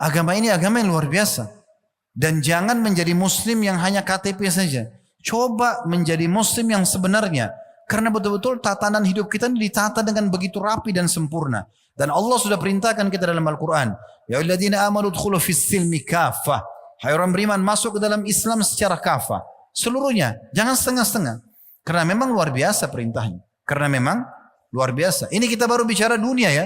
Agama ini agama yang luar biasa. Dan jangan menjadi muslim yang hanya KTP saja. Coba menjadi muslim yang sebenarnya. Karena betul-betul tatanan hidup kita ini ditata dengan begitu rapi dan sempurna. Dan Allah sudah perintahkan kita dalam Al-Quran. Ya ayyuhalladzina amanu udkhulu fis silmi kafah. Hai orang beriman, masuk ke dalam Islam secara kafah. Seluruhnya, jangan setengah-setengah. Karena memang luar biasa perintahnya. Karena memang luar biasa. Ini kita baru bicara dunia ya.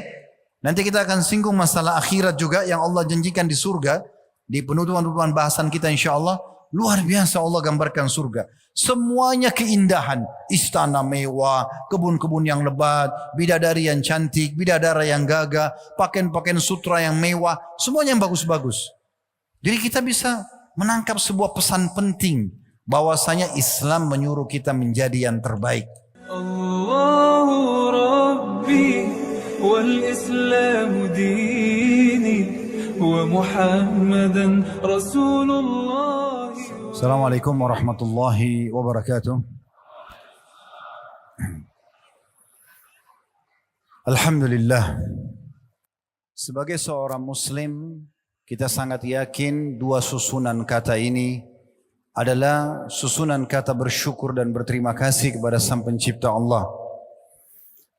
Nanti kita akan singgung masalah akhirat juga yang Allah janjikan di surga. Di penutupan bahasan kita insya Allah. Luar biasa Allah gambarkan surga. Semuanya keindahan. Istana mewah, kebun-kebun yang lebat, bidadari yang cantik, bidadara yang gagah, pakaian-pakaian sutra yang mewah. Semuanya yang bagus-bagus. Jadi kita bisa menangkap sebuah pesan penting. Bahwasanya Islam menyuruh kita menjadi yang terbaik. Allahu Rabbi wal Islam dini wa Muhammadan Rasulullah. Assalamualaikum warahmatullahi wabarakatuh. Alhamdulillah. Sebagai seorang muslim, kita sangat yakin dua susunan kata ini adalah susunan kata bersyukur dan berterima kasih kepada Sang Pencipta Allah.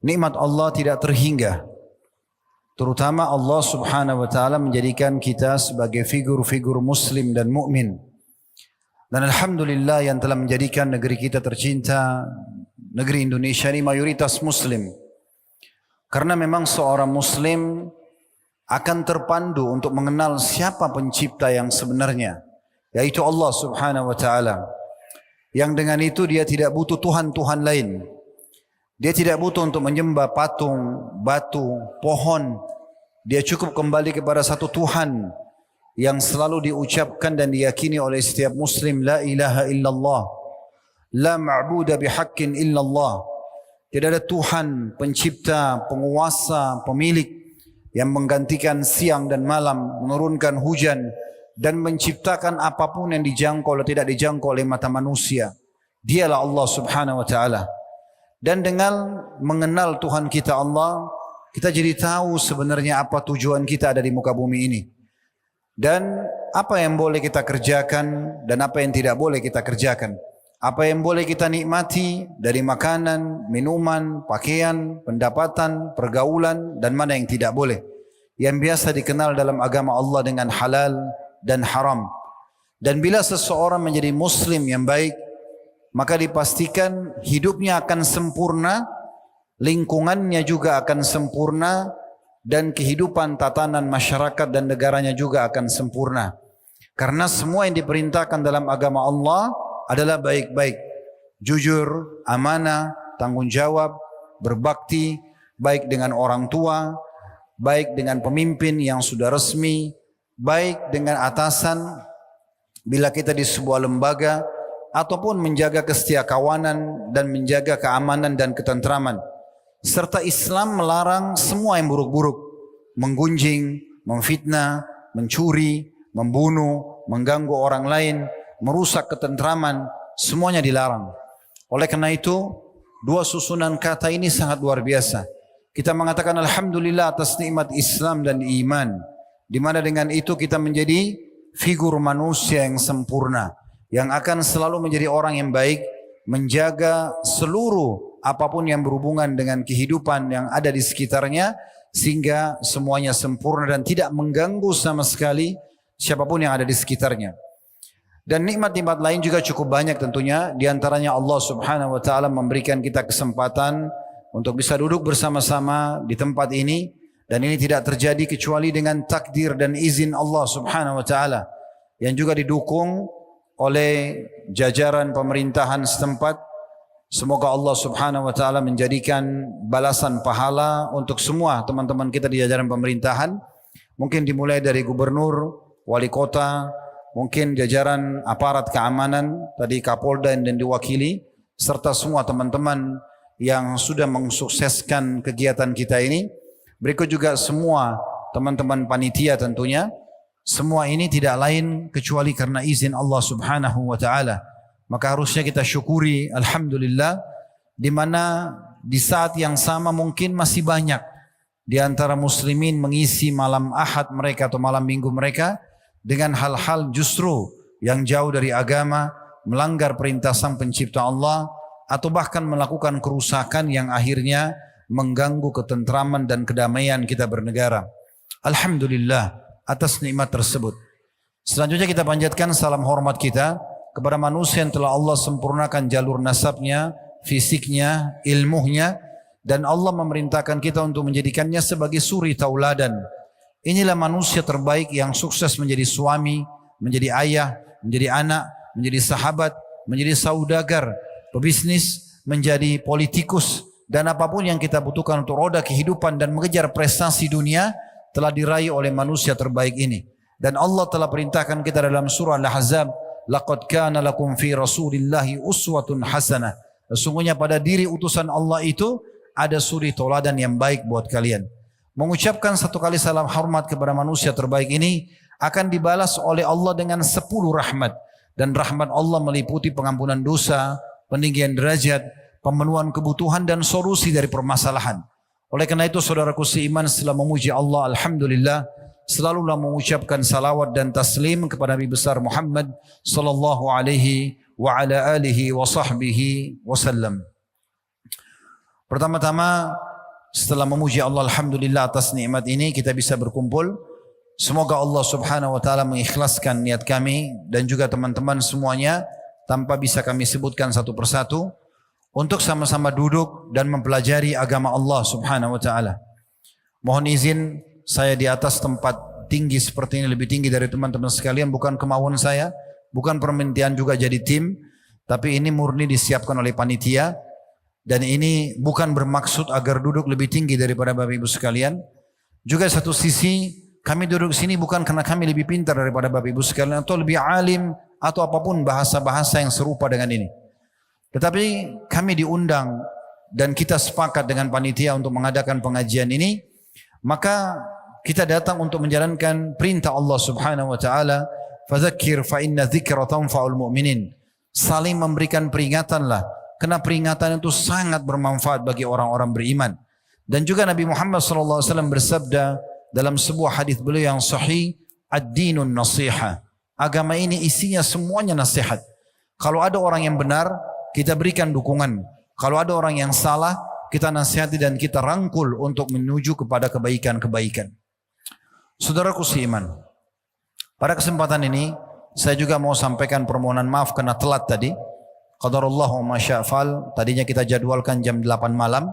Nikmat Allah tidak terhingga. Terutama Allah Subhanahu wa taala menjadikan kita sebagai figur-figur muslim dan mukmin. Dan alhamdulillah yang telah menjadikan negeri kita tercinta, negeri Indonesia ini mayoritas muslim. Karena memang seorang muslim akan terpandu untuk mengenal siapa pencipta yang sebenarnya, yaitu Allah Subhanahu wa taala. Yang dengan itu dia tidak butuh tuhan-tuhan lain. Dia tidak butuh untuk menyembah patung, batu, pohon. Dia cukup kembali kepada satu Tuhan yang selalu diucapkan dan diyakini oleh setiap muslim, la ilaha illallah, la ma'budu bihaqqin illallah. Tidak ada Tuhan, pencipta, penguasa, pemilik yang menggantikan siang dan malam, menurunkan hujan dan menciptakan apapun yang dijangkau atau tidak dijangkau oleh mata manusia. Dialah Allah Subhanahu wa taala. Dan dengan mengenal Tuhan kita Allah, kita jadi tahu sebenarnya apa tujuan kita ada di muka bumi ini. Dan apa yang boleh kita kerjakan dan apa yang tidak boleh kita kerjakan. Apa yang boleh kita nikmati dari makanan, minuman, pakaian, pendapatan, pergaulan, dan mana yang tidak boleh. Yang biasa dikenal dalam agama Allah dengan halal dan haram. Dan bila seseorang menjadi muslim yang baik, maka dipastikan hidupnya akan sempurna, lingkungannya juga akan sempurna, dan kehidupan tatanan masyarakat dan negaranya juga akan sempurna. Karena semua yang diperintahkan dalam agama Allah adalah baik-baik, jujur, amanah, tanggung jawab, berbakti, baik dengan orang tua, baik dengan pemimpin yang sudah resmi, baik dengan atasan, bila kita di sebuah lembaga, ataupun menjaga kesetiakawanan dan menjaga keamanan dan ketentraman. Serta Islam melarang semua yang buruk-buruk, menggunjing, memfitnah, mencuri, membunuh, mengganggu orang lain, merusak ketentraman, semuanya dilarang. Oleh karena itu, dua susunan kata ini sangat luar biasa. Kita mengatakan alhamdulillah atas nikmat Islam dan iman, di mana dengan itu kita menjadi figur manusia yang sempurna, yang akan selalu menjadi orang yang baik, menjaga seluruh apapun yang berhubungan dengan kehidupan yang ada di sekitarnya, sehingga semuanya sempurna dan tidak mengganggu sama sekali siapapun yang ada di sekitarnya. Dan nikmat-nikmat lain juga cukup banyak tentunya. Di antaranya Allah Subhanahu wa taala memberikan kita kesempatan untuk bisa duduk bersama-sama di tempat ini, dan ini tidak terjadi kecuali dengan takdir dan izin Allah Subhanahu wa taala yang juga didukung oleh jajaran pemerintahan setempat. Semoga Allah Subhanahu wa taala menjadikan balasan pahala untuk semua teman-teman kita di jajaran pemerintahan. Mungkin dimulai dari gubernur, wali kota, mungkin jajaran aparat keamanan, tadi Kapolda dan diwakili, serta semua teman-teman yang sudah mensukseskan kegiatan kita ini. Berikut juga semua teman-teman panitia tentunya. Semua ini tidak lain kecuali karena izin Allah Subhanahu wa taala. Maka harusnya kita syukuri alhamdulillah, di mana di saat yang sama mungkin masih banyak di antara muslimin mengisi malam Ahad mereka atau malam Minggu mereka dengan hal-hal justru yang jauh dari agama, melanggar perintah Sang Pencipta Allah, atau bahkan melakukan kerusakan yang akhirnya mengganggu ketentraman dan kedamaian kita bernegara. Alhamdulillah atas nikmat tersebut. Selanjutnya kita panjatkan salam hormat kita kepada manusia yang telah Allah sempurnakan jalur nasabnya, fisiknya, ilmunya, dan Allah memerintahkan kita untuk menjadikannya sebagai suri tauladan. Inilah manusia terbaik yang sukses menjadi suami, menjadi ayah, menjadi anak, menjadi sahabat, menjadi saudagar, pebisnis, menjadi politikus, dan apapun yang kita butuhkan untuk roda kehidupan dan mengejar prestasi dunia telah diraih oleh manusia terbaik ini. Dan Allah telah perintahkan kita dalam surah Al-Ahzab, laqad kana lakum fi rasulillahi uswatun hasanah. Sesungguhnya pada diri utusan Allah itu ada suri tauladan yang baik buat kalian. Mengucapkan satu kali salam hormat kepada manusia terbaik ini akan dibalas oleh Allah dengan 10 rahmat. Dan rahmat Allah meliputi pengampunan dosa, peninggian derajat, pemenuhan kebutuhan dan solusi dari permasalahan. Oleh karena itu saudaraku seiman, setelah memuji Allah, alhamdulillah, selalulah mengucapkan salawat dan taslim kepada Nabi besar Muhammad sallallahu alaihi wa ala alihi wa sahbihi wasallam. Pertama-tama, setelah memuji Allah alhamdulillah atas nikmat ini kita bisa berkumpul. Semoga Allah subhanahu wa ta'ala mengikhlaskan niat kami dan juga teman-teman semuanya tanpa bisa kami sebutkan satu persatu untuk sama-sama duduk dan mempelajari agama Allah subhanahu wa ta'ala. Mohon izin saya di atas tempat tinggi seperti ini, lebih tinggi dari teman-teman sekalian, bukan kemauan saya, bukan permintaan juga jadi tim, tapi ini murni disiapkan oleh panitia, dan ini bukan bermaksud agar duduk lebih tinggi daripada Bapak Ibu sekalian. Juga satu sisi kami duduk sini bukan karena kami lebih pintar daripada Bapak Ibu sekalian atau lebih alim atau apapun bahasa-bahasa yang serupa dengan ini. Tetapi kami diundang dan kita sepakat dengan panitia untuk mengadakan pengajian ini, maka kita datang untuk menjalankan perintah Allah subhanahu wa ta'ala, fadzakir fa inna dzikra tanfa'ul mu'minin. Saling memberikan peringatanlah, karena peringatan itu sangat bermanfaat bagi orang-orang beriman. Dan juga Nabi Muhammad SAW bersabda dalam sebuah hadis beliau yang sahih, ad-dinun nasiha. Agama ini isinya semuanya nasihat. Kalau ada orang yang benar, kita berikan dukungan. Kalau ada orang yang salah, kita nasihati dan kita rangkul untuk menuju kepada kebaikan-kebaikan. Saudaraku seiman, pada kesempatan ini saya juga mau sampaikan permohonan maaf karena telat tadi. Qadarullah wa masya'fal, tadinya kita jadwalkan jam 8 malam,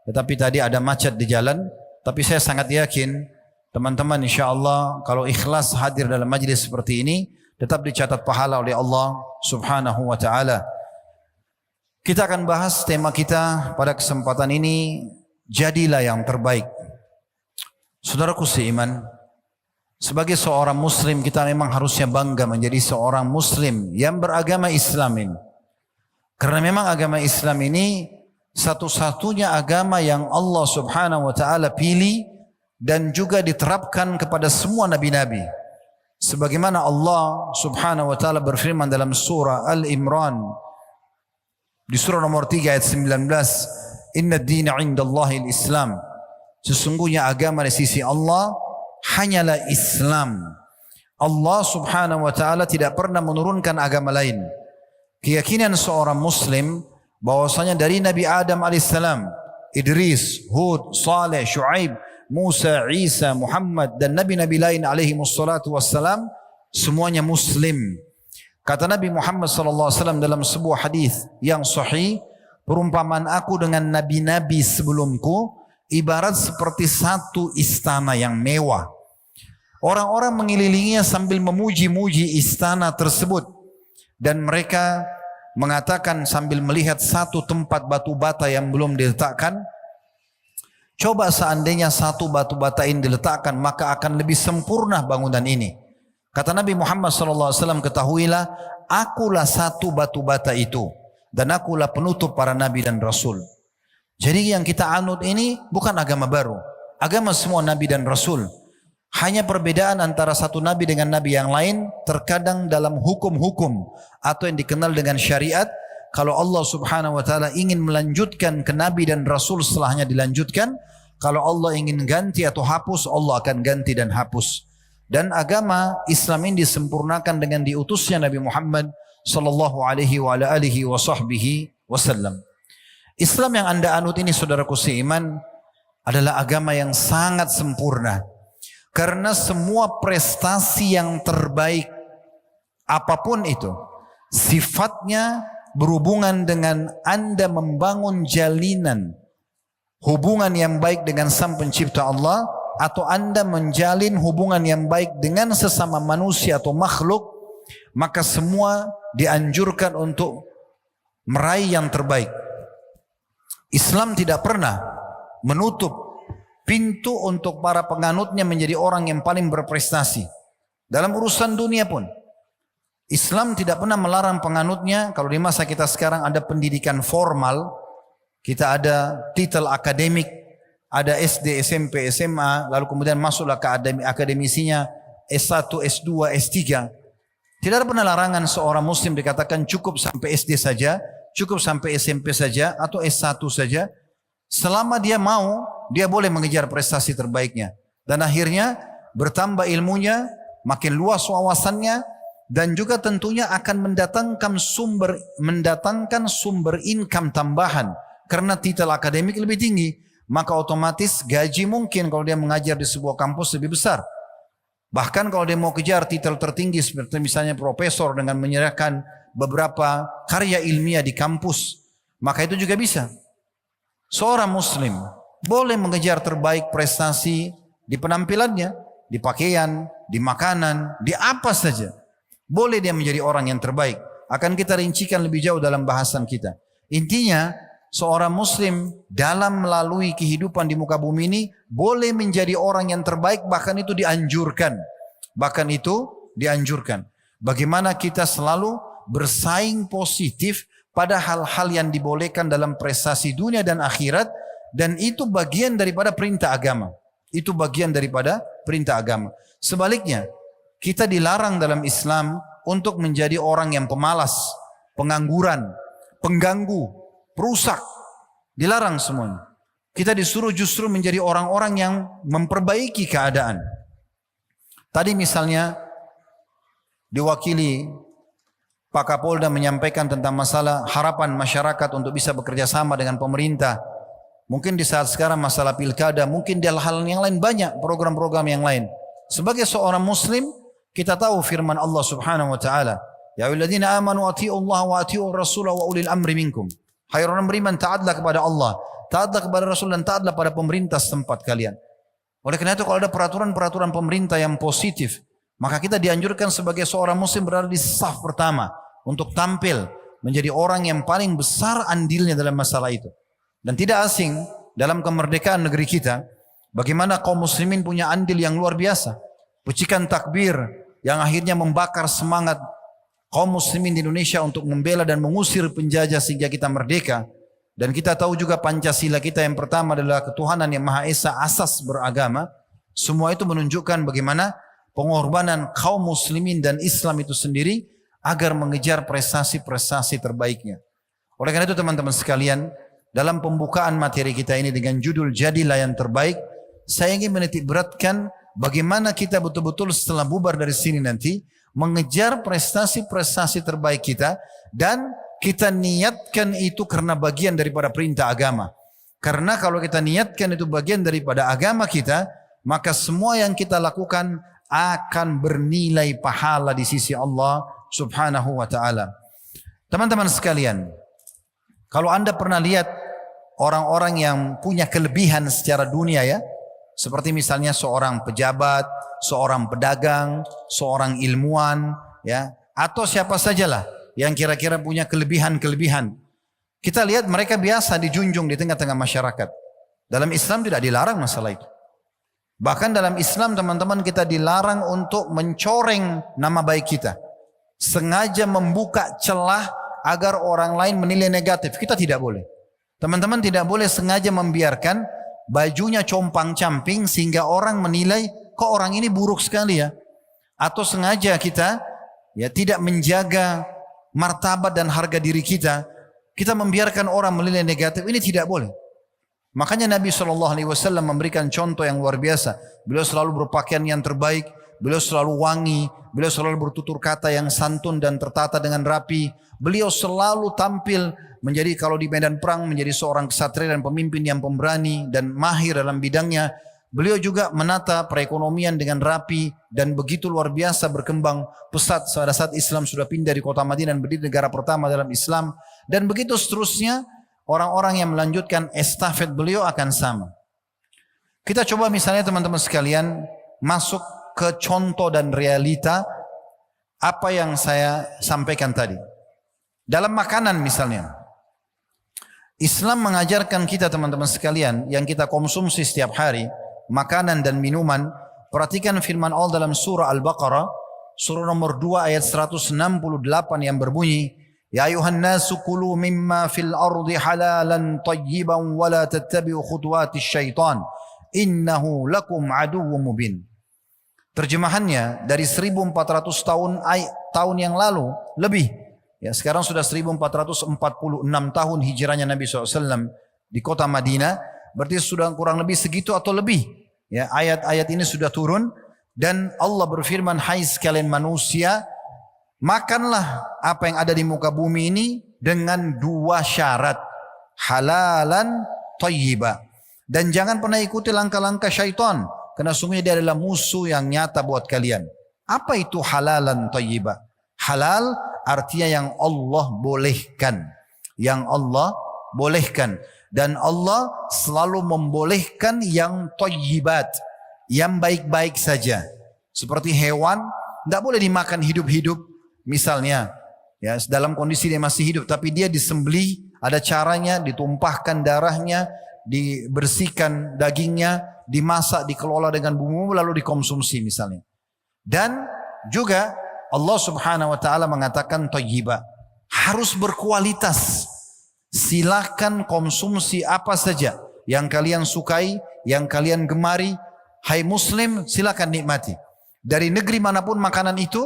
tetapi tadi ada macet di jalan. Tapi saya sangat yakin teman-teman insyaAllah kalau ikhlas hadir dalam majlis seperti ini, tetap dicatat pahala oleh Allah subhanahu wa ta'ala. Kita akan bahas tema kita pada kesempatan ini, jadilah yang terbaik. Saudaraku seiman, sebagai seorang muslim kita memang harusnya bangga menjadi seorang muslim yang beragama Islam ini. Karena memang agama Islam ini satu-satunya agama yang Allah subhanahu wa ta'ala pilih dan juga diterapkan kepada semua nabi-nabi. Sebagaimana Allah subhanahu wa ta'ala berfirman dalam surah Al-Imran, di surah nomor 3 ayat 19, Inna ad-dina indallahi al-Islam. Sesungguhnya agama di sisi Allah hanyalah Islam. Allah subhanahu wa ta'ala tidak pernah menurunkan agama lain. Keyakinan seorang muslim bahwasanya dari Nabi Adam alaihissalam, Idris, Hud, Saleh, Shu'aib, Musa, Isa, Muhammad dan nabi-nabi lain alaihi wassalatu wassalam semuanya muslim. Kata Nabi Muhammad SAW dalam sebuah hadis yang sahih, perumpamaan aku dengan nabi-nabi sebelumku ibarat seperti satu istana yang mewah. Orang-orang mengelilinginya sambil memuji-muji istana tersebut. Dan mereka mengatakan sambil melihat satu tempat batu bata yang belum diletakkan, coba seandainya satu batu bata ini diletakkan, maka akan lebih sempurna bangunan ini. Kata Nabi Muhammad SAW, ketahuilah, akulah satu batu bata itu. Dan akulah penutup para nabi dan rasul. Jadi yang kita anut ini bukan agama baru. Agama semua nabi dan rasul. Hanya perbedaan antara satu nabi dengan nabi yang lain, terkadang dalam hukum-hukum atau yang dikenal dengan syariat. Kalau Allah subhanahu wa ta'ala ingin melanjutkan ke nabi dan rasul setelahnya dilanjutkan. Kalau Allah ingin ganti atau hapus, Allah akan ganti dan hapus. Dan agama Islam ini disempurnakan dengan diutusnya Nabi Muhammad sallallahu alaihi wa ala alihi wa sahbihi wasallam. Islam yang Anda anut ini, saudaraku seiman, adalah agama yang sangat sempurna. Karena semua prestasi yang terbaik, apapun itu, sifatnya berhubungan dengan Anda membangun jalinan hubungan yang baik dengan Sang Pencipta Allah, atau Anda menjalin hubungan yang baik dengan sesama manusia atau makhluk, maka semua dianjurkan untuk meraih yang terbaik. Islam tidak pernah menutup pintu untuk para penganutnya menjadi orang yang paling berprestasi. Dalam urusan dunia pun, Islam tidak pernah melarang penganutnya. Kalau di masa kita sekarang ada pendidikan formal, kita ada titel akademik, ada SD, SMP, SMA, lalu kemudian masuklah ke akademisinya S1, S2, S3. Tidak ada pernah larangan seorang muslim dikatakan cukup sampai SD saja, cukup sampai SMP saja, atau S1 saja. Selama dia mau, dia boleh mengejar prestasi terbaiknya. Dan akhirnya bertambah ilmunya, makin luas wawasannya, dan juga tentunya akan mendatangkan sumber income tambahan. Karena titel akademik lebih tinggi, maka otomatis gaji mungkin kalau dia mengajar di sebuah kampus lebih besar. Bahkan kalau dia mau kejar titel tertinggi seperti misalnya profesor dengan menyerahkan beberapa karya ilmiah di kampus, maka itu juga bisa. Seorang muslim boleh mengejar terbaik prestasi di penampilannya, di pakaian, di makanan, di apa saja. Boleh dia menjadi orang yang terbaik. Akan kita rincikan lebih jauh dalam bahasan kita. Intinya, seorang muslim dalam melalui kehidupan di muka bumi ini boleh menjadi orang yang terbaik, bahkan itu dianjurkan. Bahkan itu dianjurkan. Bagaimana kita selalu bersaing positif pada hal-hal yang dibolehkan dalam prestasi dunia dan akhirat, dan itu bagian daripada perintah agama. Itu bagian daripada perintah agama. Sebaliknya, kita dilarang dalam Islam untuk menjadi orang yang pemalas, pengangguran, pengganggu, perusak. Dilarang semuanya. Kita disuruh justru menjadi orang-orang yang memperbaiki keadaan. Tadi misalnya diwakili Pak Kapolda menyampaikan tentang masalah harapan masyarakat untuk bisa bekerja sama dengan pemerintah. Mungkin di saat sekarang masalah pilkada, mungkin di hal yang lain banyak program-program yang lain. Sebagai seorang muslim, kita tahu firman Allah Subhanahu wa taala, ya ayyuhalladzina amanu atti'ullaha wa atti'ur rasula wa ulil amri minkum. Hai orang beriman, taatlah kepada Allah, taatlah kepada Rasul, dan taatlah pada pemerintah setempat kalian. Oleh karena itu kalau ada peraturan-peraturan pemerintah yang positif, maka kita dianjurkan sebagai seorang muslim berada di saf pertama untuk tampil menjadi orang yang paling besar andilnya dalam masalah itu. Dan tidak asing dalam kemerdekaan negeri kita, bagaimana kaum muslimin punya andil yang luar biasa. Pecikan takbir yang akhirnya membakar semangat kaum muslimin di Indonesia untuk membela dan mengusir penjajah sehingga kita merdeka. Dan kita tahu juga Pancasila kita yang pertama adalah ketuhanan yang Maha Esa, asas beragama. Semua itu menunjukkan bagaimana pengorbanan kaum muslimin dan Islam itu sendiri agar mengejar prestasi-prestasi terbaiknya. Oleh karena itu teman-teman sekalian, dalam pembukaan materi kita ini dengan judul Jadilah yang Terbaik, saya ingin menitik beratkan bagaimana kita betul-betul setelah bubar dari sini nanti mengejar prestasi-prestasi terbaik kita, dan kita niatkan itu karena bagian daripada perintah agama. Karena kalau kita niatkan itu bagian daripada agama kita, maka semua yang kita lakukan akan bernilai pahala di sisi Allah Subhanahu wa taala. Teman-teman sekalian, kalau Anda pernah lihat orang-orang yang punya kelebihan secara dunia ya, seperti misalnya seorang pejabat, seorang pedagang, seorang ilmuwan, ya, atau siapa sajalah yang kira-kira punya kelebihan-kelebihan. Kita lihat mereka biasa dijunjung di tengah-tengah masyarakat. Dalam Islam tidak dilarang masalah itu. Bahkan dalam Islam teman-teman kita dilarang untuk mencoreng nama baik kita. Sengaja membuka celah agar orang lain menilai negatif. Kita tidak boleh. Teman-teman tidak boleh sengaja membiarkan bajunya compang-camping sehingga orang menilai kok orang ini buruk sekali ya. Atau sengaja kita ya tidak menjaga martabat dan harga diri kita. Kita membiarkan orang menilai negatif. Ini tidak boleh. Makanya Nabi SAW memberikan contoh yang luar biasa. Beliau selalu berpakaian yang terbaik, beliau selalu wangi, beliau selalu bertutur kata yang santun dan tertata dengan rapi. Beliau selalu tampil menjadi, kalau di medan perang, menjadi seorang ksatria dan pemimpin yang pemberani dan mahir dalam bidangnya. Beliau juga menata perekonomian dengan rapi dan begitu luar biasa berkembang pesat pada saat Islam sudah pindah di kota Madinah dan berdiri negara pertama dalam Islam. Dan begitu seterusnya, orang-orang yang melanjutkan estafet beliau akan sama. Kita coba misalnya teman-teman sekalian masuk ke contoh dan realita apa yang saya sampaikan tadi. Dalam makanan misalnya, Islam mengajarkan kita teman-teman sekalian yang kita konsumsi setiap hari, makanan dan minuman. Perhatikan firman Allah dalam surah Al-Baqarah, surah nomor 2 ayat 168 yang berbunyi, Ya ayuhan nasu kulu mimma fil ardi halalan tayyiban wa la tattabi'u khutuwatis syaitan innahu lakum aduwwum mubin. Terjemahannya dari 1400 tahun yang lalu lebih. Ya, sekarang sudah 1446 tahun hijrahnya Nabi SAW di kota Madinah. Berarti sudah kurang lebih segitu atau lebih. Ya, ayat-ayat ini sudah turun dan Allah berfirman, hai sekalian manusia, makanlah apa yang ada di muka bumi ini dengan dua syarat. Halalan thayyiba. Dan jangan pernah ikuti langkah-langkah syaitan. Karena sungguhnya dia adalah musuh yang nyata buat kalian. Apa itu halalan thayyiba? Halal artinya yang Allah bolehkan. Yang Allah bolehkan. Dan Allah selalu membolehkan yang thayyibat. Yang baik-baik saja. Seperti hewan, tidak boleh dimakan hidup-hidup. Misalnya, ya dalam kondisi dia masih hidup, tapi dia disembelih, ada caranya, ditumpahkan darahnya, dibersihkan dagingnya, dimasak, dikelola dengan bumbu, lalu dikonsumsi misalnya. Dan juga Allah Subhanahu Wa Taala mengatakan thayyiba, harus berkualitas. Silakan konsumsi apa saja yang kalian sukai, yang kalian gemari. Hai Muslim, silakan nikmati. Dari negeri manapun makanan itu,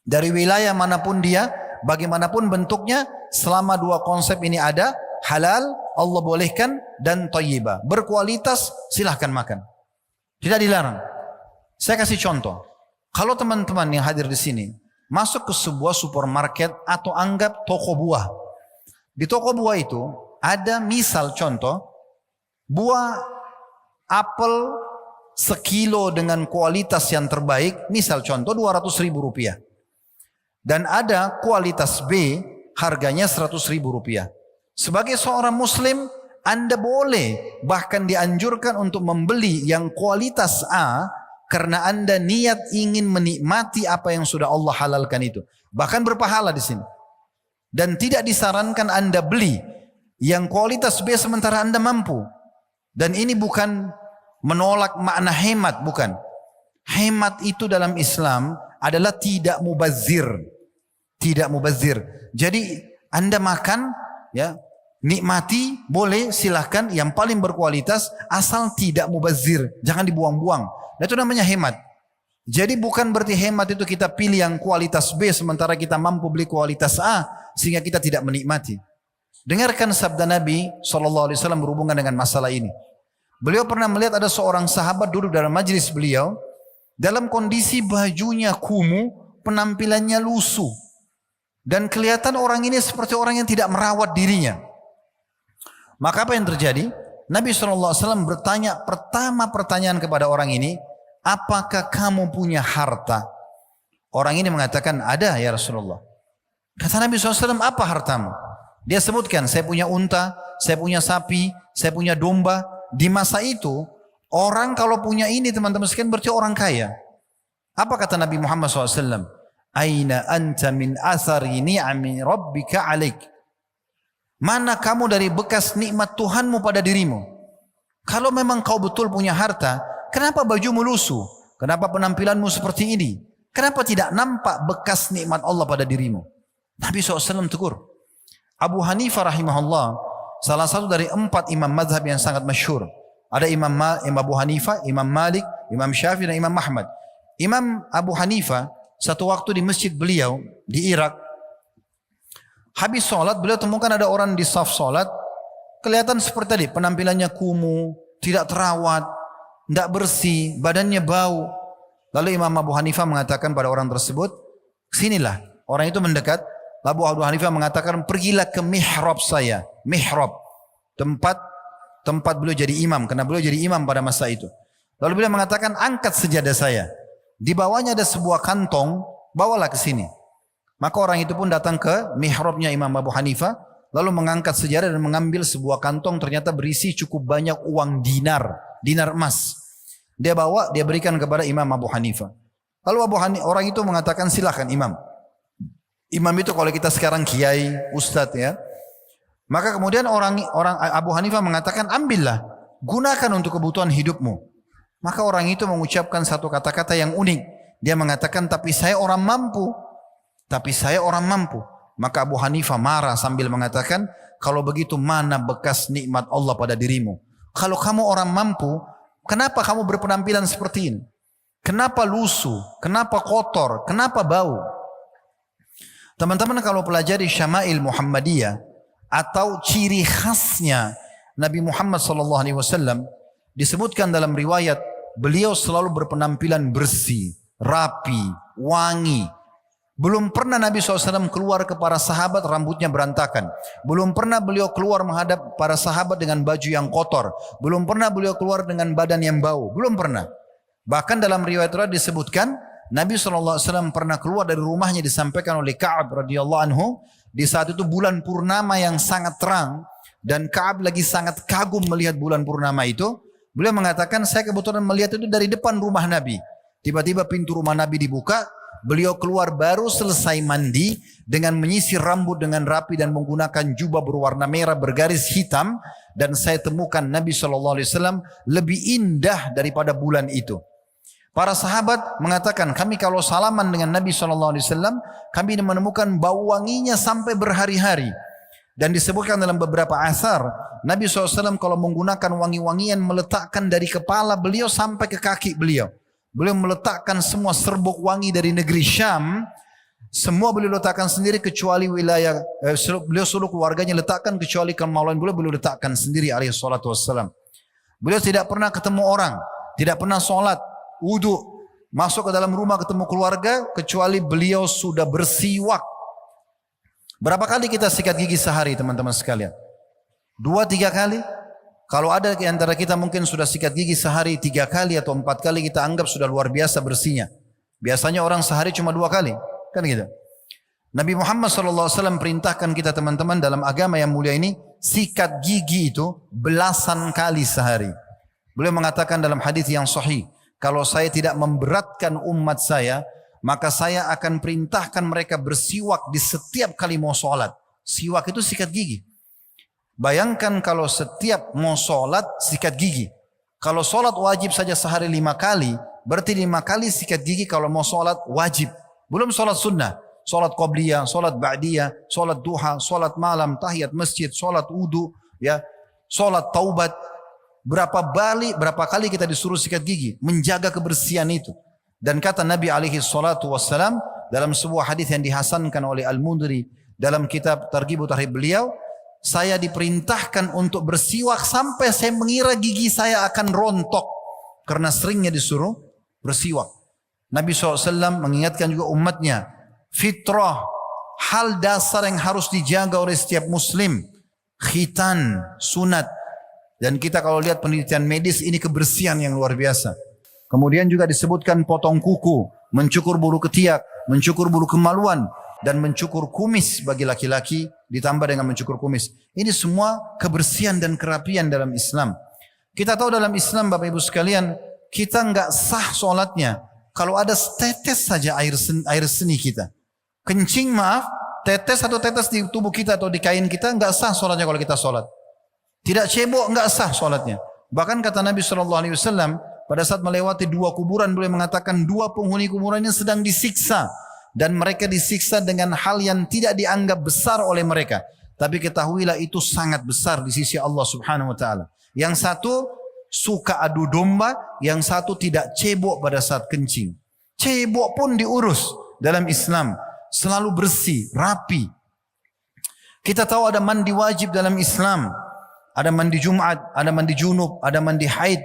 dari wilayah manapun dia, bagaimanapun bentuknya, selama dua konsep ini ada, halal, Allah bolehkan, dan thayyibah. Berkualitas, silahkan makan. Tidak dilarang. Saya kasih contoh. Kalau teman-teman yang hadir di sini, masuk ke sebuah supermarket atau anggap toko buah. Di toko buah itu, ada misal contoh, buah apel sekilo dengan kualitas yang terbaik, misal contoh 200.000 rupiah. Dan ada kualitas B, harganya 100.000 rupiah. Sebagai seorang Muslim, Anda boleh bahkan dianjurkan untuk membeli yang kualitas A karena Anda niat ingin menikmati apa yang sudah Allah halalkan itu. Bahkan berpahala di sini. Dan tidak disarankan Anda beli yang kualitas B sementara Anda mampu. Dan ini bukan menolak makna hemat, bukan. Hemat itu dalam Islam adalah tidak mubazir. Tidak mubazir. Jadi Anda makan, ya, nikmati, boleh, silahkan, yang paling berkualitas, asal tidak mubazir, jangan dibuang-buang. Itu namanya hemat. Jadi bukan berarti hemat itu kita pilih yang kualitas B sementara kita mampu beli kualitas A sehingga kita tidak menikmati. Dengarkan sabda Nabi SAW berhubungan dengan masalah ini. Beliau pernah melihat ada seorang sahabat duduk dalam majlis beliau dalam kondisi bajunya kumuh, penampilannya lusuh. Dan kelihatan orang ini seperti orang yang tidak merawat dirinya. Maka apa yang terjadi? Nabi SAW bertanya, pertama pertanyaan kepada orang ini, apakah kamu punya harta? Orang ini mengatakan, ada ya Rasulullah. Kata Nabi SAW, apa hartamu? Dia sebutkan, saya punya unta, saya punya sapi, saya punya domba. Di masa itu, orang kalau punya ini teman-teman sekalian berarti orang kaya. Apa kata Nabi Muhammad SAW? Aina anta min athari ni'ami rabbika alaik. Mana kamu dari bekas nikmat Tuhanmu pada dirimu? Kalau memang kau betul punya harta, kenapa bajumu lusuh? Kenapa penampilanmu seperti ini? Kenapa tidak nampak bekas nikmat Allah pada dirimu? Nabi SAW tegur. Abu Hanifah rahimahullah, salah satu dari 4 imam mazhab yang sangat masyhur. Ada Imam Abu Hanifah, Imam Malik, Imam Syafi'i dan Imam Ahmad. Imam Abu Hanifah satu waktu di masjid beliau di Irak, habis sholat beliau temukan ada orang di saf sholat, kelihatan seperti tadi, penampilannya kumuh, tidak terawat, tidak bersih, badannya bau. Lalu Imam Abu Hanifah mengatakan pada orang tersebut, sinilah. Orang itu mendekat, lalu Abu Hanifah mengatakan, pergilah ke mihrab saya. Mihrab, tempat beliau jadi imam, karena beliau jadi imam pada masa itu. Lalu beliau mengatakan, angkat sejadah saya. Di bawahnya ada sebuah kantong, bawalah ke sini. Maka orang itu pun datang ke mihrabnya Imam Abu Hanifah, lalu mengangkat sejadah dan mengambil sebuah kantong, ternyata berisi cukup banyak uang dinar emas. Dia bawa, dia berikan kepada Imam Abu Hanifah. Lalu orang itu mengatakan, silakan imam. Imam itu kalau kita sekarang kiai, ustadz ya. Maka kemudian orang Abu Hanifah mengatakan, ambillah, gunakan untuk kebutuhan hidupmu. Maka orang itu mengucapkan satu kata-kata yang unik. Dia mengatakan, tapi saya orang mampu. Maka Abu Hanifah marah sambil mengatakan, kalau begitu mana bekas nikmat Allah pada dirimu? Kalau kamu orang mampu, kenapa kamu berpenampilan seperti ini? Kenapa lusuh? Kenapa kotor? Kenapa bau? Teman-teman kalau pelajari Syama'il Muhammadiyah atau ciri khasnya Nabi Muhammad SAW, disebutkan dalam riwayat, beliau selalu berpenampilan bersih, rapi, wangi. Belum pernah Nabi SAW keluar ke para sahabat rambutnya berantakan. Belum pernah beliau keluar menghadap para sahabat dengan baju yang kotor. Belum pernah beliau keluar dengan badan yang bau. Belum pernah. Bahkan dalam riwayat disebutkan, Nabi SAW pernah keluar dari rumahnya, disampaikan oleh Ka'ab radhiyallahu anhu. Di saat itu bulan purnama yang sangat terang. Dan Ka'ab lagi sangat kagum melihat bulan purnama itu. Beliau mengatakan, saya kebetulan melihat itu dari depan rumah Nabi. Tiba-tiba pintu rumah Nabi dibuka. Beliau keluar baru selesai mandi dengan menyisir rambut dengan rapi dan menggunakan jubah berwarna merah bergaris hitam, dan saya temukan Nabi SAW lebih indah daripada bulan itu. Para sahabat mengatakan, kami kalau salaman dengan Nabi SAW, kami menemukan bau wanginya sampai berhari-hari. Dan disebutkan dalam beberapa asar, Nabi SAW kalau menggunakan wangi-wangian meletakkan dari kepala beliau sampai ke kaki beliau. Beliau meletakkan semua serbuk wangi dari negeri Syam. Semua beliau letakkan sendiri kecuali wilayah, beliau suruh keluarganya letakkan, kecuali kemaluan beliau letakkan sendiri alaihi salatu wassalam. Beliau tidak pernah ketemu orang, tidak pernah sholat, wudu, masuk ke dalam rumah ketemu keluarga, kecuali beliau sudah bersiwak. Berapa kali kita sikat gigi sehari teman-teman sekalian? 2-3 kali? Kalau ada di antara kita mungkin sudah sikat gigi sehari 3 kali atau 4 kali, kita anggap sudah luar biasa bersihnya. Biasanya orang sehari cuma 2 kali. Kan gitu. Nabi Muhammad SAW perintahkan kita teman-teman dalam agama yang mulia ini, sikat gigi itu belasan kali sehari. Beliau mengatakan dalam hadis yang sahih, kalau saya tidak memberatkan umat saya, maka saya akan perintahkan mereka bersiwak di setiap kali mau sholat. Siwak itu sikat gigi. Bayangkan kalau setiap mau sholat sikat gigi. Kalau sholat wajib saja sehari 5 kali, berarti 5 kali sikat gigi kalau mau sholat wajib. Belum sholat sunnah, sholat qobliyah, sholat ba'diyah, sholat duha, sholat malam, tahiyat masjid, sholat wudu, ya, sholat taubat. Berapa kali kita disuruh sikat gigi, menjaga kebersihan itu. Dan kata Nabi alaihi salatu wassalam dalam sebuah hadis yang dihasankan oleh Al-Mundhiri dalam kitab Targhib Tarhib beliau, saya diperintahkan untuk bersiwak sampai saya mengira gigi saya akan rontok karena seringnya disuruh bersiwak. Nabi SAW mengingatkan juga umatnya, fitrah, hal dasar yang harus dijaga oleh setiap muslim, khitan, sunat. Dan kita kalau lihat penelitian medis ini kebersihan yang luar biasa. Kemudian juga disebutkan potong kuku, mencukur bulu ketiak, mencukur bulu kemaluan, dan mencukur kumis bagi laki-laki ditambah dengan mencukur kumis. Ini semua kebersihan dan kerapian dalam Islam. Kita tahu dalam Islam Bapak Ibu sekalian, kita enggak sah sholatnya kalau ada tetes saja air seni kita. Kencing maaf, tetes atau tetes di tubuh kita atau di kain kita, enggak sah sholatnya kalau kita sholat. Tidak cebok, enggak sah sholatnya. Bahkan kata Nabi SAW, pada saat melewati 2 kuburan, beliau mengatakan 2 penghuni kuburannya sedang disiksa. Dan mereka disiksa dengan hal yang tidak dianggap besar oleh mereka. Tapi ketahuilah itu sangat besar di sisi Allah Subhanahu Wa Taala. Yang satu suka adu domba, yang satu tidak cebok pada saat kencing. Cebok pun diurus dalam Islam. Selalu bersih, rapi. Kita tahu ada mandi wajib dalam Islam. ada mandi Jumat, ada mandi junub, ada mandi haid.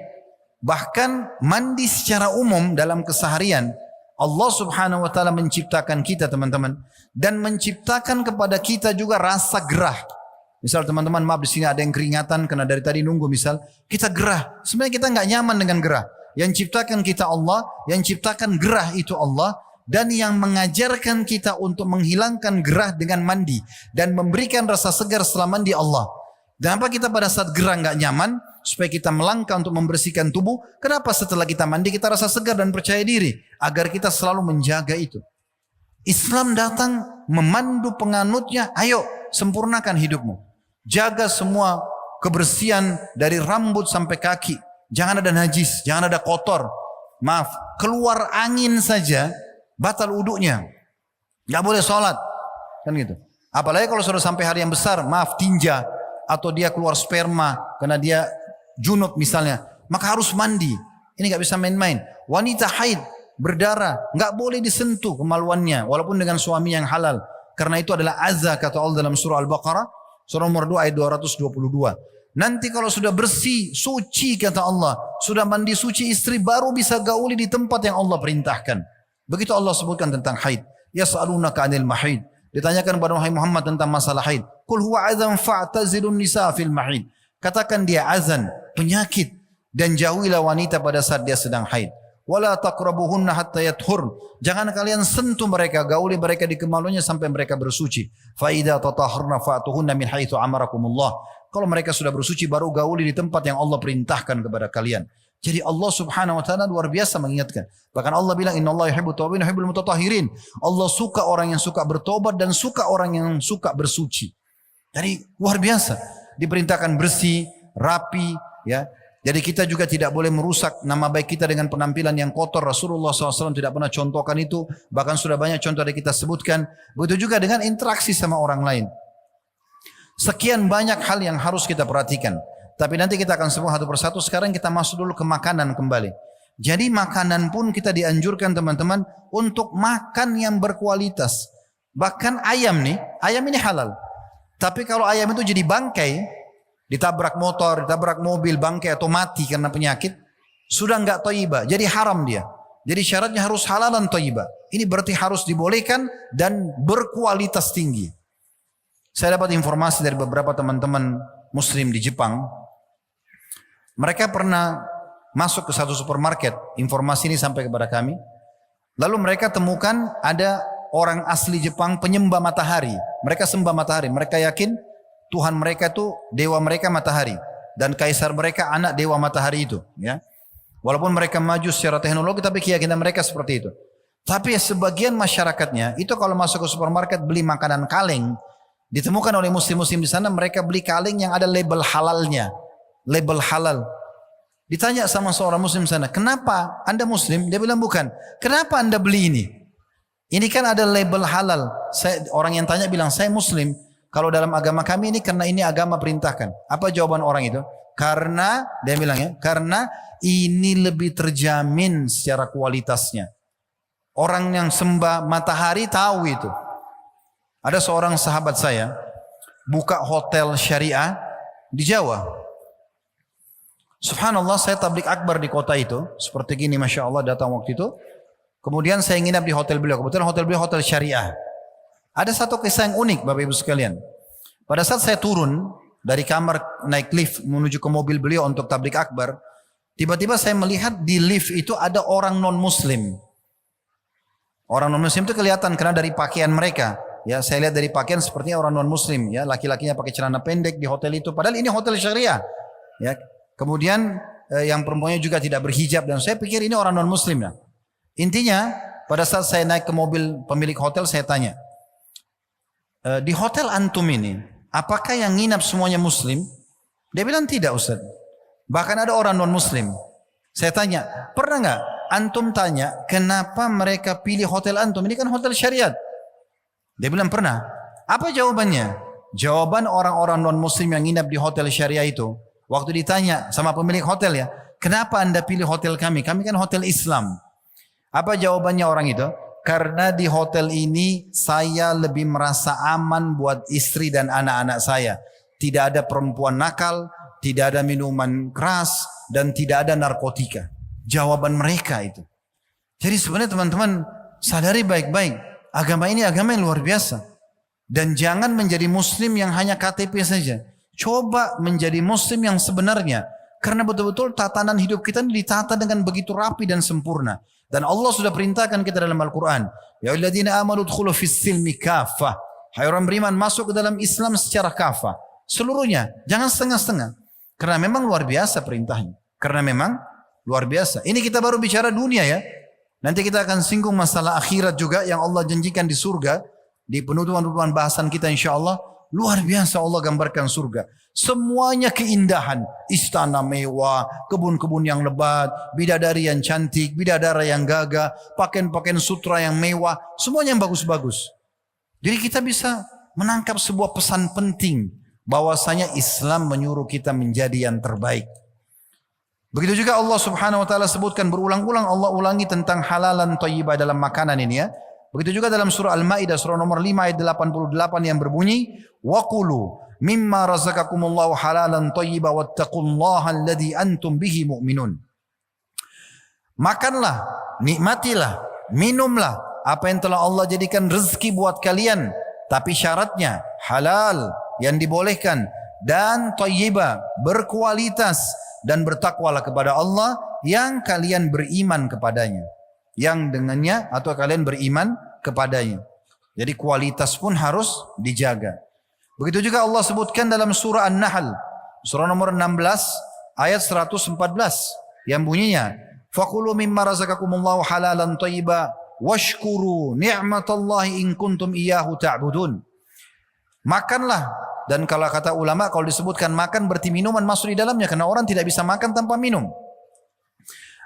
Bahkan mandi secara umum dalam keseharian, Allah subhanahu wa ta'ala menciptakan kita teman-teman. Dan menciptakan kepada kita juga rasa gerah. Misal teman-teman, maaf di sini ada yang keringatan karena dari tadi nunggu misal. Kita gerah. Sebenarnya kita nggak nyaman dengan gerah. Yang ciptakan kita Allah, yang ciptakan gerah itu Allah. Dan yang mengajarkan kita untuk menghilangkan gerah dengan mandi. Dan memberikan rasa segar setelah mandi Allah. Dan apa kita pada saat gerah nggak nyaman, supaya kita melangkah untuk membersihkan tubuh. Kenapa setelah kita mandi kita rasa segar dan percaya diri, agar kita selalu menjaga itu. Islam datang memandu penganutnya, ayo sempurnakan hidupmu, jaga semua kebersihan dari rambut sampai kaki, jangan ada najis, jangan ada kotor. Maaf, keluar angin saja batal wudunya, nggak boleh sholat, kan gitu. Apalagi kalau sudah sampai hari yang besar, maaf, tinja atau dia keluar sperma karena dia junub misalnya, maka harus mandi. Ini nggak bisa main-main. Wanita haid berdarah nggak boleh disentuh kemaluannya walaupun dengan suami yang halal, karena itu adalah azza, kata Allah dalam surah Al-Baqarah surah nomor 2 ayat 222. Nanti kalau sudah bersih suci, kata Allah, sudah mandi suci istri, baru bisa gauli di tempat yang Allah perintahkan. Begitu Allah sebutkan tentang haid. Yas'alunaka 'anil mahid, ditanyakan kepada Muhammad tentang masalah haid. Qul huwa adzan fa'tazilun nisa fil mahid. Katakan dia azan, penyakit, dan jauhilah wanita pada saat dia sedang haid. Wala taqrabuhunna hatta yathur. Jangan kalian sentuh mereka, gauli mereka di kemaluannya sampai mereka bersuci. Fa idza tatahharna fa'tuhunna min haitsu amarakumullah. Kalau mereka sudah bersuci baru gauli di tempat yang Allah perintahkan kepada kalian. Jadi Allah subhanahu wa ta'ala luar biasa mengingatkan. Bahkan Allah bilang innallaha yuhibbut tawwabin wa yuhibbul mutatahhirin. Allah suka orang yang suka bertobat dan suka orang yang suka bersuci. Jadi luar biasa. Diperintahkan bersih, rapi, ya. Jadi kita juga tidak boleh merusak nama baik kita dengan penampilan yang kotor. Rasulullah SAW tidak pernah contohkan itu. Bahkan sudah banyak contoh yang kita sebutkan. Begitu juga dengan interaksi sama orang lain. Sekian banyak hal yang harus kita perhatikan. Tapi nanti kita akan sebut satu persatu. Sekarang kita masuk dulu ke makanan kembali. Jadi makanan pun kita dianjurkan teman-teman untuk makan yang berkualitas. Bahkan ayam nih, ayam ini halal. Tapi kalau ayam itu jadi bangkai, ditabrak motor, ditabrak mobil, bangkai atau mati karena penyakit, sudah enggak thayyibah, jadi haram dia. Jadi syaratnya harus halalan thayyibah. Ini berarti harus dibolehkan dan berkualitas tinggi. Saya dapat informasi dari beberapa teman-teman muslim di Jepang. Mereka pernah masuk ke satu supermarket, informasi ini sampai kepada kami. Lalu mereka temukan ada orang asli Jepang penyembah matahari. Mereka sembah matahari. Mereka yakin Tuhan mereka itu dewa mereka matahari. Dan kaisar mereka anak dewa matahari itu. Ya. Walaupun mereka maju secara teknologi, tapi keyakinan mereka seperti itu. Tapi sebagian masyarakatnya, itu kalau masuk ke supermarket beli makanan kaleng, ditemukan oleh muslim-muslim di sana, mereka beli kaleng yang ada label halalnya. Label halal. Ditanya sama seorang muslim sana, kenapa Anda muslim? Dia bilang bukan. Kenapa Anda beli ini? Ini kan ada label halal. Orang yang tanya bilang, saya muslim. Kalau dalam agama kami ini karena ini agama perintahkan. Apa jawaban orang itu? Karena, dia bilang ya, karena ini lebih terjamin secara kualitasnya. Orang yang sembah matahari tahu itu. Ada seorang sahabat saya, buka hotel syariah di Jawa. Subhanallah, saya tablik akbar di kota itu. Seperti gini, Masya Allah datang waktu itu. Kemudian saya nginap di hotel beliau. Kebetulan hotel beliau hotel syariah. Ada satu kisah yang unik Bapak Ibu sekalian. Pada saat saya turun dari kamar naik lift menuju ke mobil beliau untuk tablik akbar, tiba-tiba saya melihat di lift itu ada orang non-muslim. Orang non-muslim itu kelihatan karena dari pakaian mereka. Ya, saya lihat dari pakaian sepertinya orang non-muslim. Ya, laki-lakinya pakai celana pendek di hotel itu. Padahal ini hotel syariah. Ya, kemudian yang perempuannya juga tidak berhijab dan saya pikir ini orang non-muslim ya. Intinya pada saat saya naik ke mobil pemilik hotel saya tanya, di hotel antum ini apakah yang nginap semuanya muslim? Dia bilang tidak Ustaz. Bahkan ada orang non-muslim. Saya tanya, pernah nggak antum tanya kenapa mereka pilih hotel antum? Ini kan hotel syariat. Dia bilang pernah. Apa jawabannya? Jawaban orang-orang non-muslim yang nginap di hotel syariah itu, waktu ditanya sama pemilik hotel ya, kenapa anda pilih hotel kami? Kami kan hotel Islam. Apa jawabannya orang itu? Karena di hotel ini saya lebih merasa aman buat istri dan anak-anak saya. Tidak ada perempuan nakal, tidak ada minuman keras, dan tidak ada narkotika. Jawaban mereka itu. Jadi sebenarnya teman-teman sadari baik-baik, agama ini agama yang luar biasa. Dan jangan menjadi muslim yang hanya KTP saja. Coba menjadi muslim yang sebenarnya. Karena betul-betul tatanan hidup kita ini ditata dengan begitu rapi dan sempurna. Dan Allah sudah perintahkan kita dalam Al-Quran. Ya ayyuhalladzina amanu udkhulu fis silmi kafah. Hai orang beriman, masuk ke dalam Islam secara kafah. Seluruhnya, jangan setengah-setengah. Karena memang luar biasa perintahnya. Karena memang luar biasa. Ini kita baru bicara dunia ya. Nanti kita akan singgung masalah akhirat juga yang Allah janjikan di surga. Di penutupan bahasan kita insya Allah. Luar biasa Allah gambarkan surga. Semuanya keindahan. Istana mewah, kebun-kebun yang lebat, bidadari yang cantik, bidadara yang gagah, pakaian-pakaian sutra yang mewah. Semuanya yang bagus-bagus. Jadi kita bisa menangkap sebuah pesan penting. Bahwasanya Islam menyuruh kita menjadi yang terbaik. Begitu juga Allah subhanahu wa ta'ala sebutkan berulang-ulang Allah ulangi tentang halalan thayyibah dalam makanan ini ya. Begitu juga dalam surah Al-Maidah surah nomor 5 ayat 88 yang berbunyi waqulu mimma razaqakumullahu halalan thayyibah wattaqullaha alladzi antum bihi mu'minun. Makanlah, nikmatilah, minumlah apa yang telah Allah jadikan rezeki buat kalian, tapi syaratnya halal yang dibolehkan dan thayyibah berkualitas. Dan bertakwalah kepada Allah yang kalian beriman kepadanya. Yang dengannya atau kalian beriman kepadanya. Jadi kualitas pun harus dijaga. Begitu juga Allah sebutkan dalam surah An-Nahl. Surah nomor 16 ayat 114. Yang bunyinya. Fakulu mimma razaqakumullahu halalan tayyiba. Washkuru ni'matallahi in kuntum iyyahu ta'budun. Makanlah. Dan kalau kata ulama kalau disebutkan makan berarti minuman masuk di dalamnya. Karena orang tidak bisa makan tanpa minum.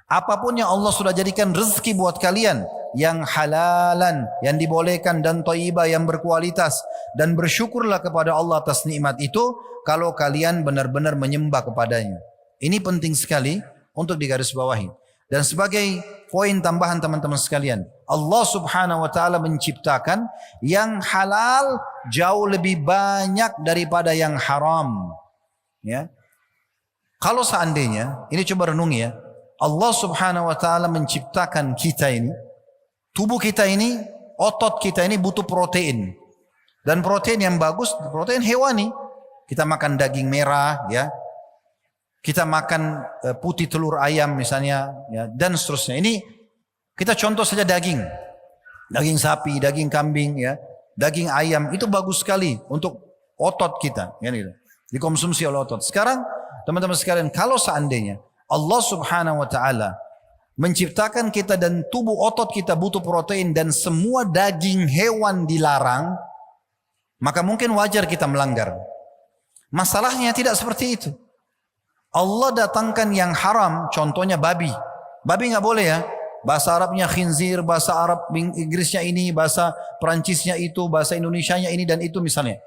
Apapun yang Allah sudah jadikan rezeki buat kalian. Yang halalan, yang dibolehkan dan thayyibah yang berkualitas. Dan bersyukurlah kepada Allah atas nikmat itu. Kalau kalian benar-benar menyembah kepadanya. Ini penting sekali untuk digarisbawahi. Dan sebagai poin tambahan teman-teman sekalian. Allah subhanahu wa ta'ala menciptakan yang halal jauh lebih banyak daripada yang haram. Ya. Kalau seandainya, ini coba renungi ya. Allah subhanahu wa ta'ala menciptakan kita ini. Tubuh kita ini, otot kita ini butuh protein. Dan protein yang bagus, protein hewani. Kita makan daging merah ya. Kita makan putih telur ayam misalnya ya, dan seterusnya. Ini kita contoh saja daging. Daging sapi, daging kambing ya, daging ayam itu bagus sekali untuk otot kita ya, gitu. Dikonsumsi oleh otot. Sekarang teman-teman sekalian, kalau seandainya Allah subhanahu wa ta'ala menciptakan kita dan tubuh otot kita butuh protein dan semua daging hewan dilarang, maka mungkin wajar kita melanggar. Masalahnya tidak seperti itu. Allah datangkan yang haram, contohnya babi. Babi nggak boleh ya. Bahasa Arabnya khinzir, bahasa Arab Inggrisnya ini, bahasa Perancisnya itu, bahasa Indonesianya ini dan itu misalnya.